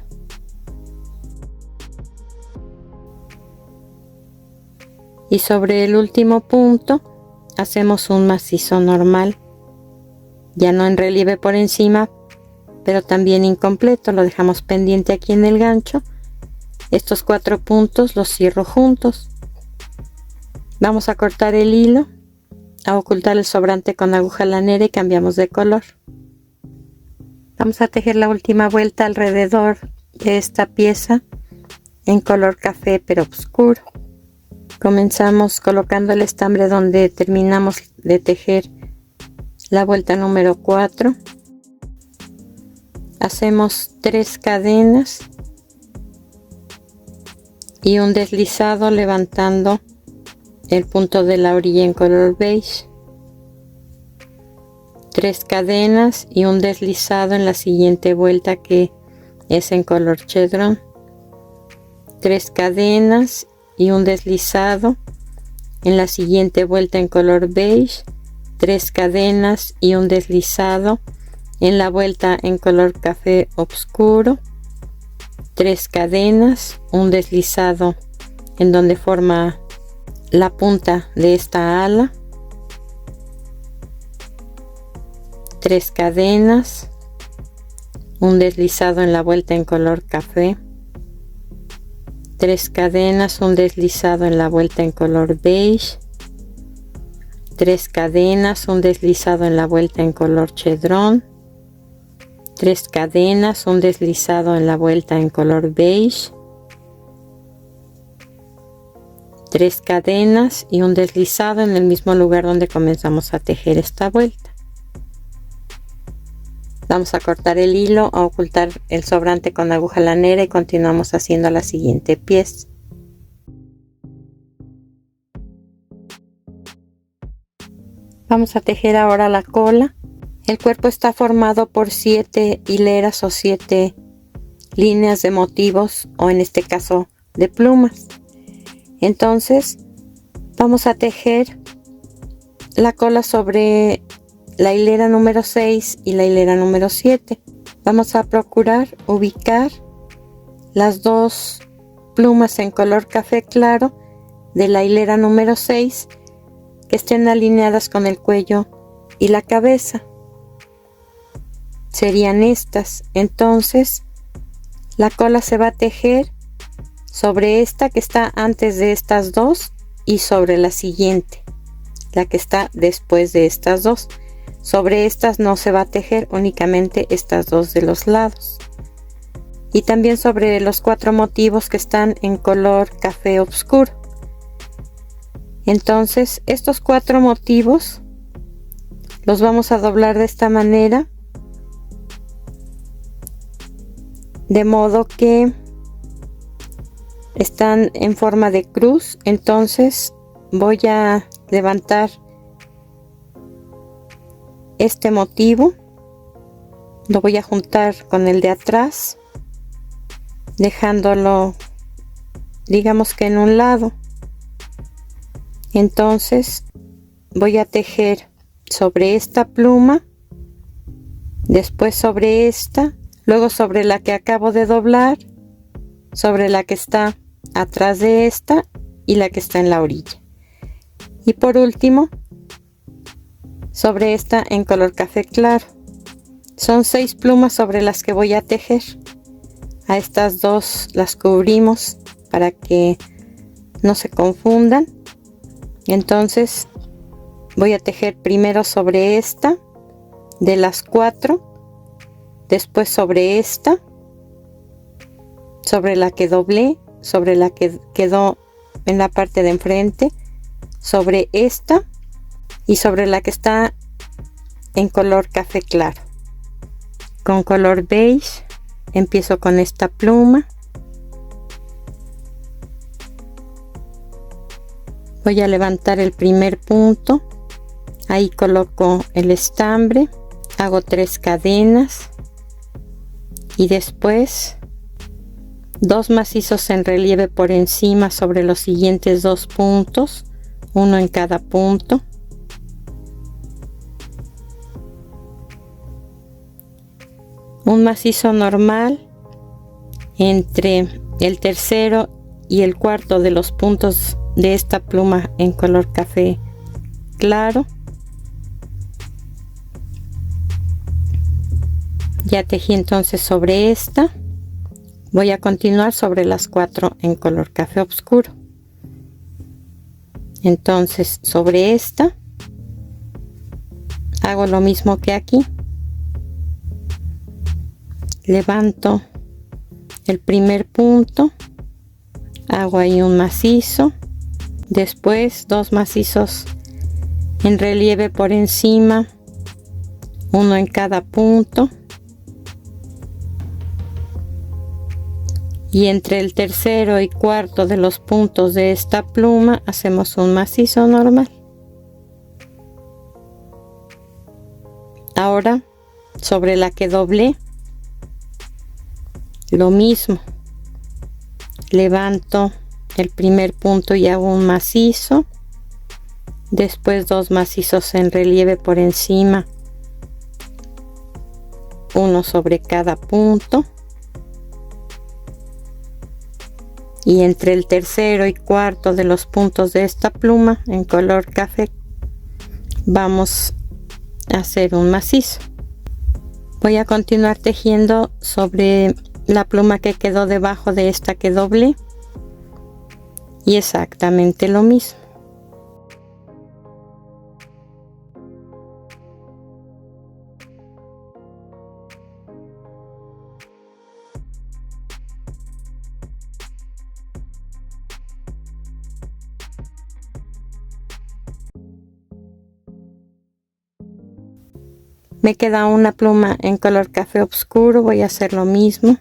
Y sobre el último punto hacemos un macizo normal, ya no en relieve por encima, pero también incompleto. Lo dejamos pendiente aquí en el gancho. Estos 4 puntos los cierro juntos. Vamos a cortar el hilo, a ocultar el sobrante con aguja lanera y cambiamos de color. Vamos a tejer la última vuelta alrededor de esta pieza en color café pero oscuro. Comenzamos colocando el estambre donde terminamos de tejer la vuelta número 4. Hacemos 3 cadenas y un deslizado levantando el punto de la orilla en color beige. 3 cadenas y un deslizado en la siguiente vuelta, que es en color chedrón. 3 cadenas y un deslizado en la siguiente vuelta en color beige. 3 cadenas y un deslizado en la vuelta en color café oscuro. 3 cadenas, un deslizado en donde forma la punta de esta ala. 3 cadenas, un deslizado en la vuelta en color café. 3 cadenas, un deslizado en la vuelta en color beige. 3 cadenas, un deslizado en la vuelta en color chedrón. 3 cadenas, un deslizado en la vuelta en color beige. 3 cadenas y un deslizado en el mismo lugar donde comenzamos a tejer esta vuelta. Vamos a cortar el hilo, a ocultar el sobrante con aguja lanera y continuamos haciendo la siguiente pieza. Vamos a tejer ahora la cola. El cuerpo está formado por 7 hileras o 7 líneas de motivos, o en este caso de plumas. Entonces vamos a tejer la cola sobre la hilera número 6 y la hilera número 7. Vamos a procurar ubicar las dos plumas en color café claro de la hilera número 6 que estén alineadas con el cuello y la cabeza. Serían estas. Entonces la cola se va a tejer sobre esta que está antes de estas dos y sobre la siguiente, la que está después de estas dos. Sobre estas no se va a tejer, únicamente estas dos de los lados. Y también sobre los 4 motivos que están en color café oscuro. Entonces estos 4 motivos los vamos a doblar de esta manera, de modo que están en forma de cruz. Entonces voy a levantar este motivo, lo voy a juntar con el de atrás, dejándolo, digamos que en un lado. Entonces voy a tejer sobre esta pluma, después sobre esta, luego sobre la que acabo de doblar, sobre la que está atrás de esta y la que está en la orilla, y por último sobre esta en color café claro. Son 6 plumas sobre las que voy a tejer. A estas dos las cubrimos para que no se confundan. Entonces voy a tejer primero sobre esta de las 4, después sobre esta, sobre la que doblé, sobre la que quedó en la parte de enfrente, sobre esta y sobre la que está en color café claro. Con color beige empiezo con esta pluma, voy a levantar el primer punto, ahí coloco el estambre, hago 3 cadenas y después 2 macizos en relieve por encima sobre los siguientes 2 puntos, uno en cada punto. Un macizo normal entre el tercero y el cuarto de los puntos de esta pluma en color café claro. Ya tejí entonces sobre esta. Voy a continuar sobre las 4 en color café oscuro. Entonces sobre esta hago lo mismo que aquí. Levanto el primer punto, hago ahí un macizo, después 2 macizos en relieve por encima, uno en cada punto, y entre el tercero y cuarto de los puntos de esta pluma hacemos un macizo normal. Ahora sobre la que doblé, lo mismo, levanto el primer punto y hago un macizo, después 2 macizos en relieve por encima, uno sobre cada punto, y entre el tercero y cuarto de los puntos de esta pluma en color café vamos a hacer un macizo. Voy a continuar tejiendo sobre la pluma que quedó debajo de esta que doblé y exactamente lo mismo. Me queda una pluma en color café oscuro, voy a hacer lo mismo.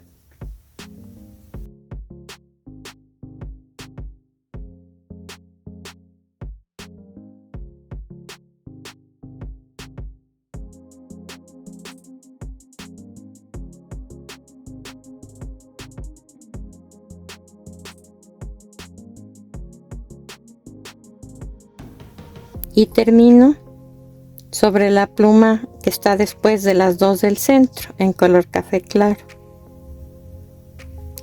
Y termino sobre la pluma que está después de las dos del centro en color café claro,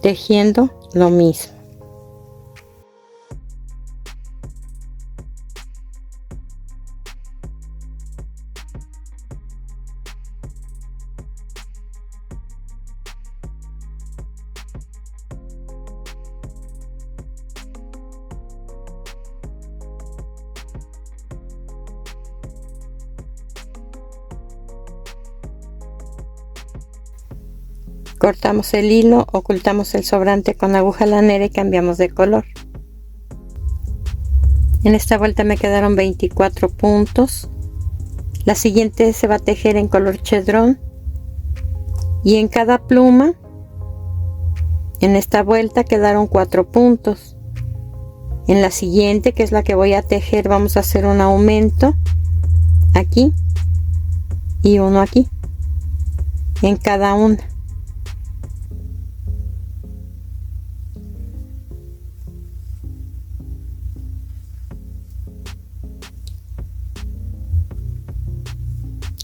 tejiendo lo mismo. Cortamos el hilo, ocultamos el sobrante con aguja lanera y cambiamos de color. En esta vuelta me quedaron 24 puntos. La siguiente se va a tejer en color chedrón y en cada pluma en esta vuelta quedaron 4 puntos. En la siguiente, que es la que voy a tejer, vamos a hacer un aumento aquí y uno aquí en cada una.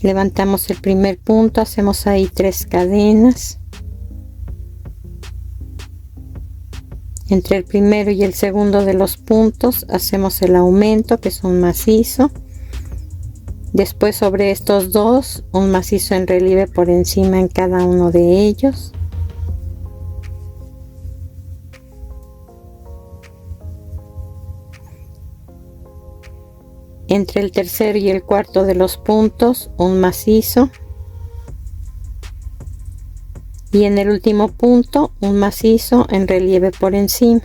Levantamos el primer punto, hacemos ahí 3 cadenas. Entre el primero y el segundo de los puntos hacemos el aumento, que es un macizo. Después sobre estos dos, un macizo en relieve por encima en cada uno de ellos. Entre el tercero y el cuarto de los puntos, un macizo. Y en el último punto, un macizo en relieve por encima.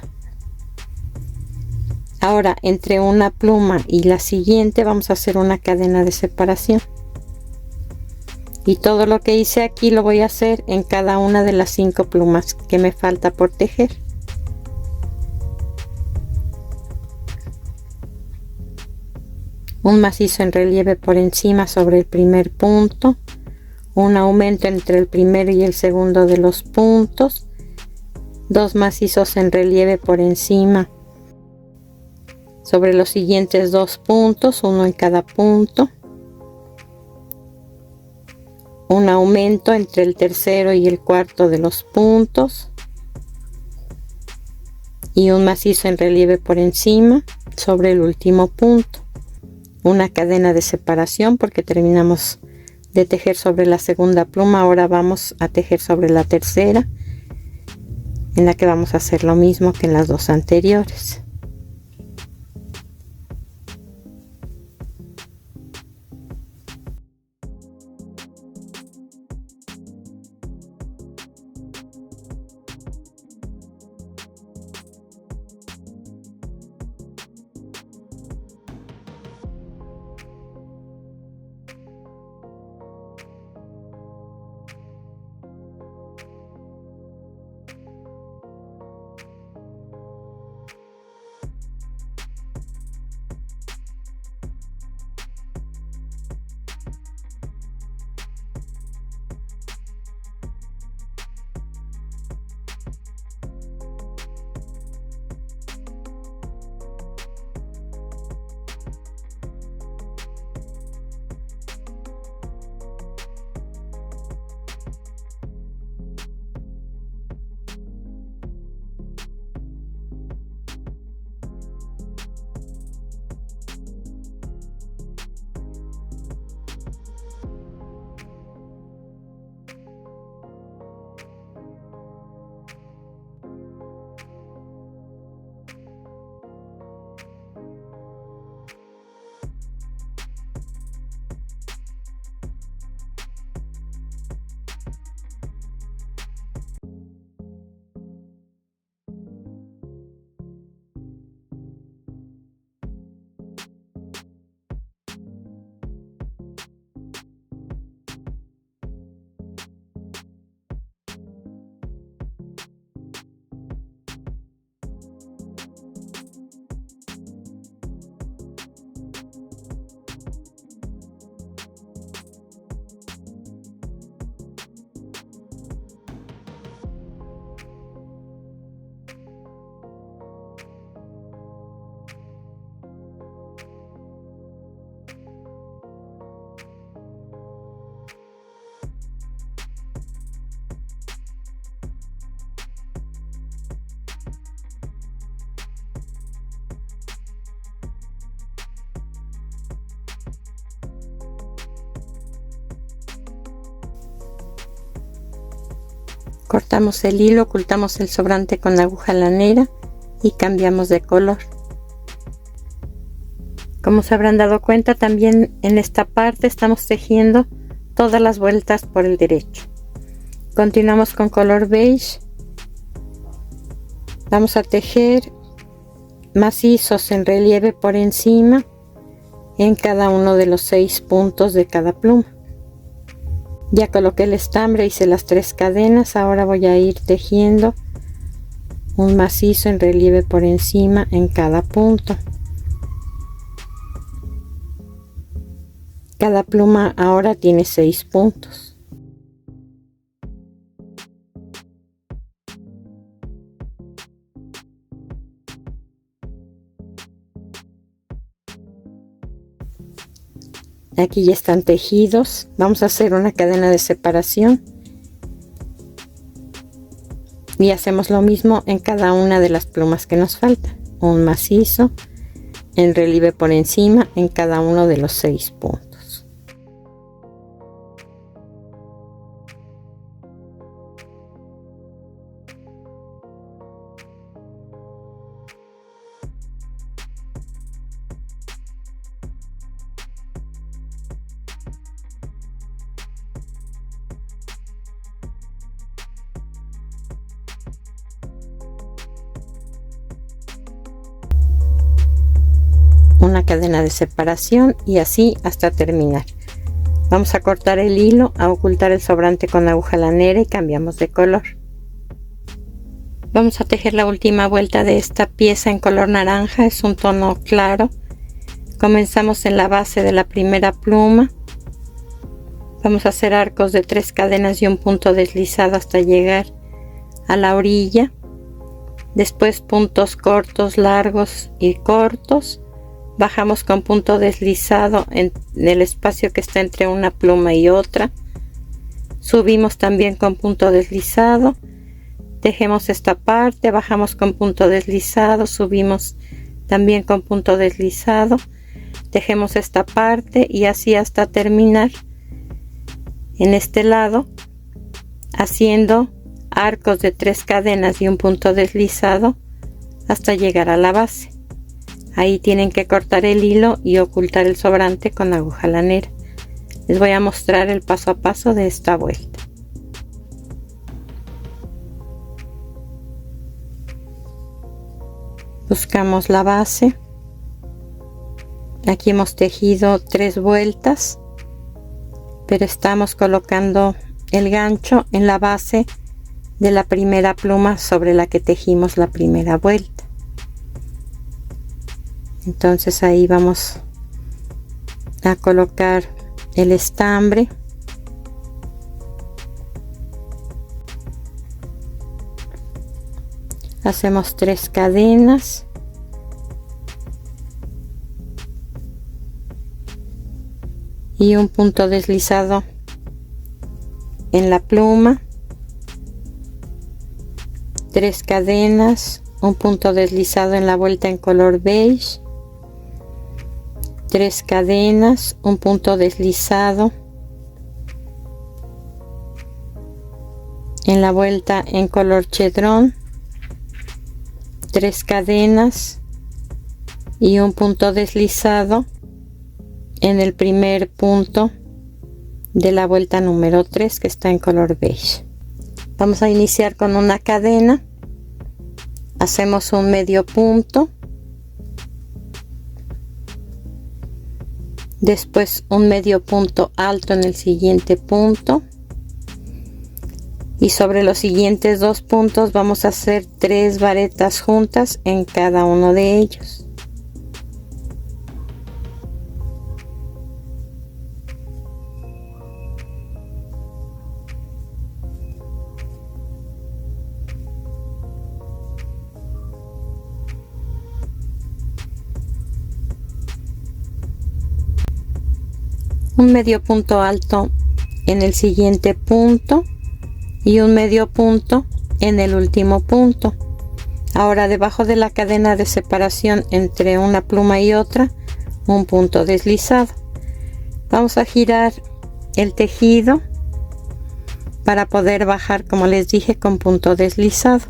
Ahora, entre una pluma y la siguiente vamos a hacer una cadena de separación. Y todo lo que hice aquí lo voy a hacer en cada una de las 5 plumas que me falta por tejer. Un macizo en relieve por encima sobre el primer punto, un aumento entre el primero y el segundo de los puntos, 2 macizos en relieve por encima sobre los siguientes 2 puntos, uno en cada punto, un aumento entre el tercero y el cuarto de los puntos y un macizo en relieve por encima sobre el último punto. Una cadena de separación porque terminamos de tejer sobre la segunda pluma. Ahora vamos a tejer sobre la tercera, en la que vamos a hacer lo mismo que en las dos anteriores. Cortamos el hilo, ocultamos el sobrante con la aguja lanera y cambiamos de color. Como se habrán dado cuenta, también en esta parte estamos tejiendo todas las vueltas por el derecho. Continuamos con color beige. Vamos a tejer macizos en relieve por encima en cada uno de los 6 puntos de cada pluma. Ya coloqué el estambre, hice las 3 cadenas. Ahora voy a ir tejiendo un macizo en relieve por encima en cada punto. Cada pluma ahora tiene 6 puntos. Aquí ya están tejidos. Vamos a hacer una cadena de separación y hacemos lo mismo en cada una de las plumas que nos faltan. Un macizo en relieve por encima en cada uno de los 6 puntos. Una cadena de separación y así hasta terminar. Vamos a cortar el hilo, a ocultar el sobrante con la aguja lanera y cambiamos de color. Vamos a tejer la última vuelta de esta pieza en color naranja, es un tono claro. Comenzamos en la base de la primera pluma. Vamos a hacer arcos de 3 cadenas y un punto deslizado hasta llegar a la orilla. Después puntos cortos, largos y cortos. Bajamos con punto deslizado en el espacio que está entre una pluma y otra. Subimos también con punto deslizado. Tejemos esta parte, bajamos con punto deslizado, subimos también con punto deslizado. Tejemos esta parte y así hasta terminar en este lado, haciendo arcos de 3 cadenas y un punto deslizado hasta llegar a la base. Ahí tienen que cortar el hilo y ocultar el sobrante con la aguja lanera. Les voy a mostrar el paso a paso de esta vuelta. Buscamos la base. Aquí hemos tejido 3 vueltas, pero estamos colocando el gancho en la base de la primera pluma sobre la que tejimos la primera vuelta. Entonces ahí vamos a colocar el estambre. Hacemos 3 cadenas y un punto deslizado en la pluma, 3 cadenas, un punto deslizado en la vuelta en color beige, 3 cadenas, un punto deslizado en la vuelta en color chedrón, 3 cadenas y un punto deslizado en el primer punto de la vuelta número 3 que está en color beige. Vamos a iniciar con una cadena, hacemos un medio punto, después un medio punto alto en el siguiente punto y sobre los siguientes 2 puntos vamos a hacer 3 varetas juntas en cada uno de ellos. Un medio punto alto en el siguiente punto y un medio punto en el último punto. Ahora debajo de la cadena de separación entre una pluma y otra, un punto deslizado. Vamos a girar el tejido para poder bajar, como les dije, con punto deslizado.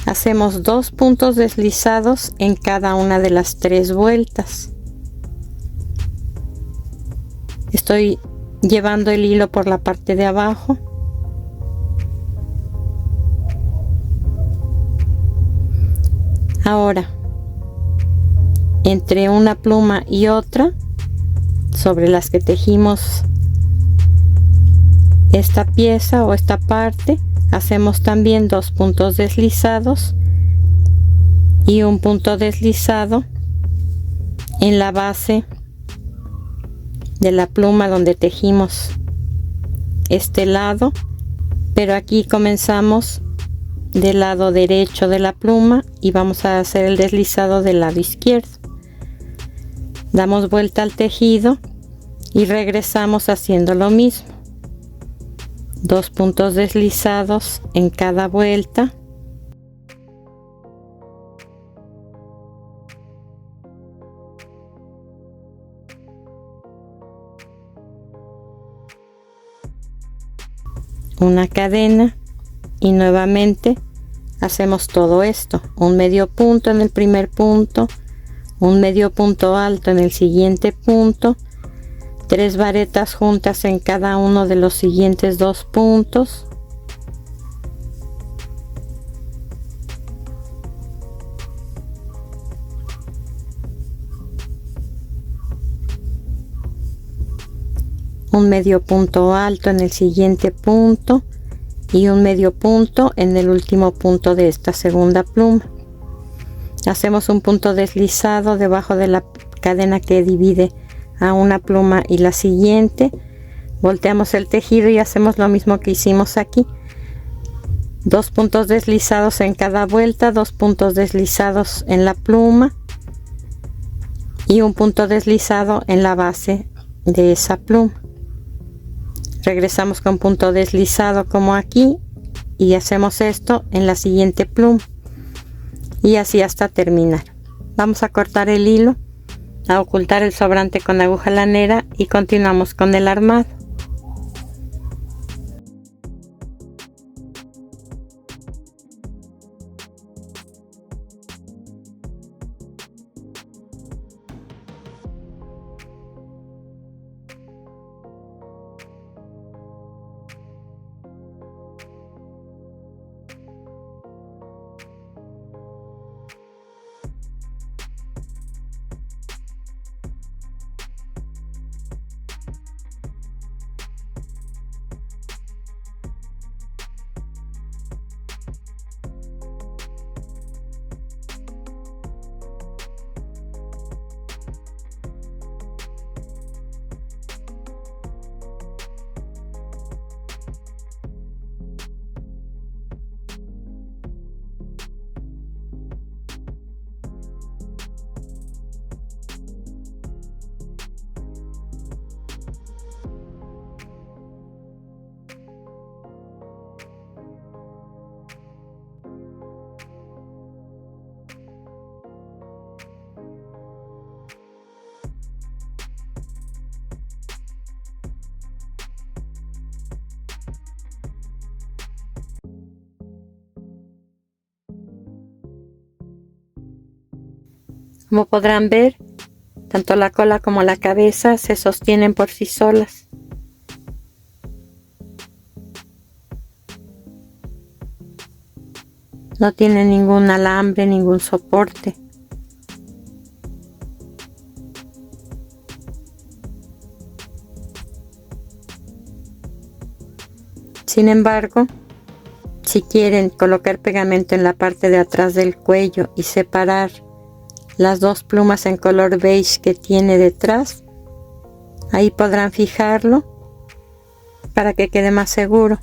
Hacemos 2 puntos deslizados en cada una de las 3 vueltas. Estoy llevando el hilo por la parte de abajo. Ahora, entre una pluma y otra, sobre las que tejimos esta pieza o esta parte, hacemos también 2 puntos deslizados y un punto deslizado en la base de la pluma donde tejimos este lado, pero aquí comenzamos del lado derecho de la pluma y vamos a hacer el deslizado del lado izquierdo. Damos vuelta al tejido y regresamos haciendo lo mismo. 2 puntos deslizados en cada vuelta. Una cadena y nuevamente hacemos todo esto. Un medio punto en el primer punto, un medio punto alto en el siguiente punto, 3 varetas juntas en cada uno de los siguientes 2 puntos, un medio punto alto en el siguiente punto y un medio punto en el último punto de esta segunda pluma. Hacemos un punto deslizado debajo de la cadena que divide a una pluma y la siguiente, volteamos el tejido y hacemos lo mismo que hicimos aquí. 2 puntos deslizados en cada vuelta, 2 puntos deslizados en la pluma y un punto deslizado en la base de esa pluma. Regresamos con punto deslizado como aquí y hacemos esto en la siguiente pluma y así hasta terminar. Vamos a cortar el hilo, a ocultar el sobrante con aguja lanera y continuamos con el armado. Como podrán ver, tanto la cola como la cabeza se sostienen por sí solas. No tiene ningún alambre, ningún soporte. Sin embargo, si quieren colocar pegamento en la parte de atrás del cuello y separar las 2 plumas en color beige que tiene detrás, ahí podrán fijarlo para que quede más seguro.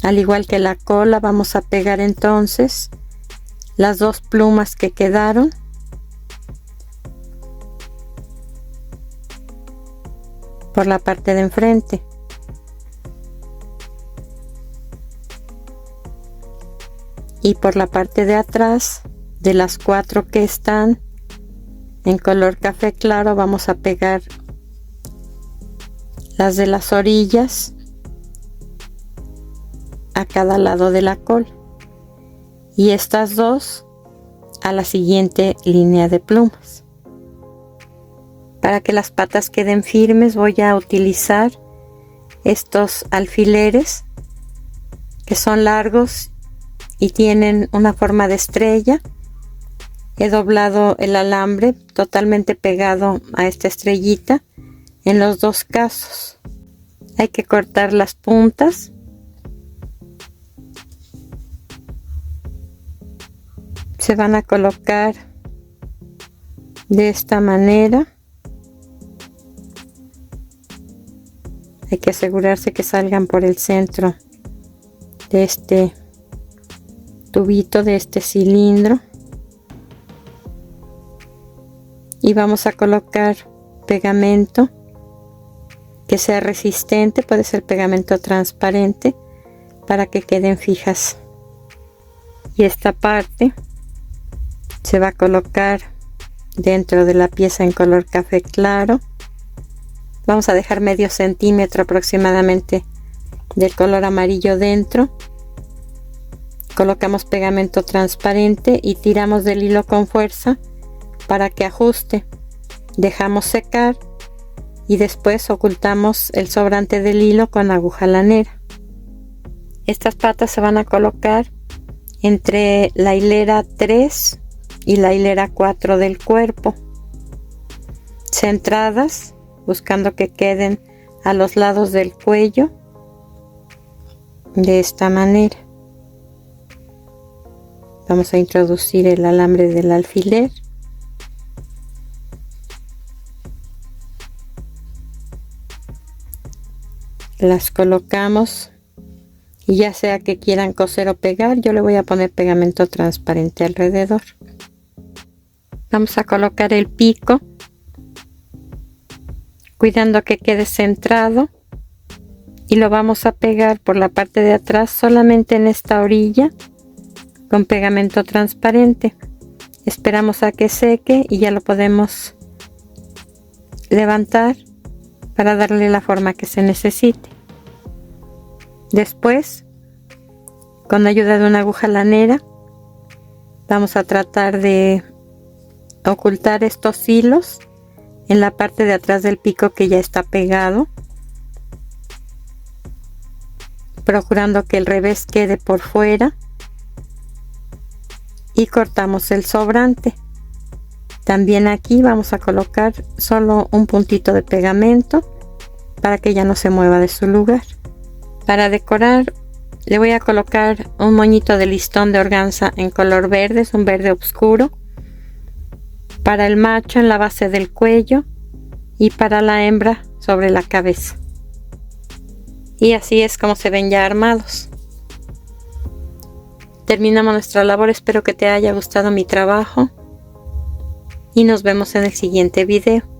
Al igual que la cola, vamos a pegar entonces las 2 plumas que quedaron por la parte de enfrente. Y por la parte de atrás, de las 4 que están en color café claro, vamos a pegar las de las orillas a cada lado de la cola y estas dos a la siguiente línea de plumas. Para que las patas queden firmes voy a utilizar estos alfileres que son largos y tienen una forma de estrella. He doblado el alambre totalmente pegado a esta estrellita en los dos casos. Hay que cortar las puntas. Se van a colocar de esta manera. Hay que asegurarse que salgan por el centro de este tubito, de este cilindro. Y vamos a colocar pegamento que sea resistente, puede ser pegamento transparente, para que queden fijas. Y esta parte se va a colocar dentro de la pieza en color café claro. Vamos a dejar medio centímetro aproximadamente del color amarillo dentro. Colocamos pegamento transparente y tiramos del hilo con fuerza para que ajuste. Dejamos secar y después ocultamos el sobrante del hilo con aguja lanera. Estas patas se van a colocar entre la hilera 3 y la hilera 4 del cuerpo, centradas, buscando que queden a los lados del cuello de esta manera. Vamos a introducir el alambre del alfiler. Las colocamos y ya sea que quieran coser o pegar, yo le voy a poner pegamento transparente alrededor. Vamos a colocar el pico, cuidando que quede centrado, y lo vamos a pegar por la parte de atrás solamente en esta orilla con pegamento transparente. Esperamos a que seque y ya lo podemos levantar para darle la forma que se necesite. Después, con ayuda de una aguja lanera, vamos a tratar de ocultar estos hilos en la parte de atrás del pico que ya está pegado, procurando que el revés quede por fuera, y cortamos el sobrante. También aquí vamos a colocar solo un puntito de pegamento para que ya no se mueva de su lugar. Para decorar le voy a colocar un moñito de listón de organza en color verde, es un verde oscuro, para el macho en la base del cuello y para la hembra sobre la cabeza. Y así es como se ven ya armados. Terminamos nuestra labor, espero que te haya gustado mi trabajo y nos vemos en el siguiente video.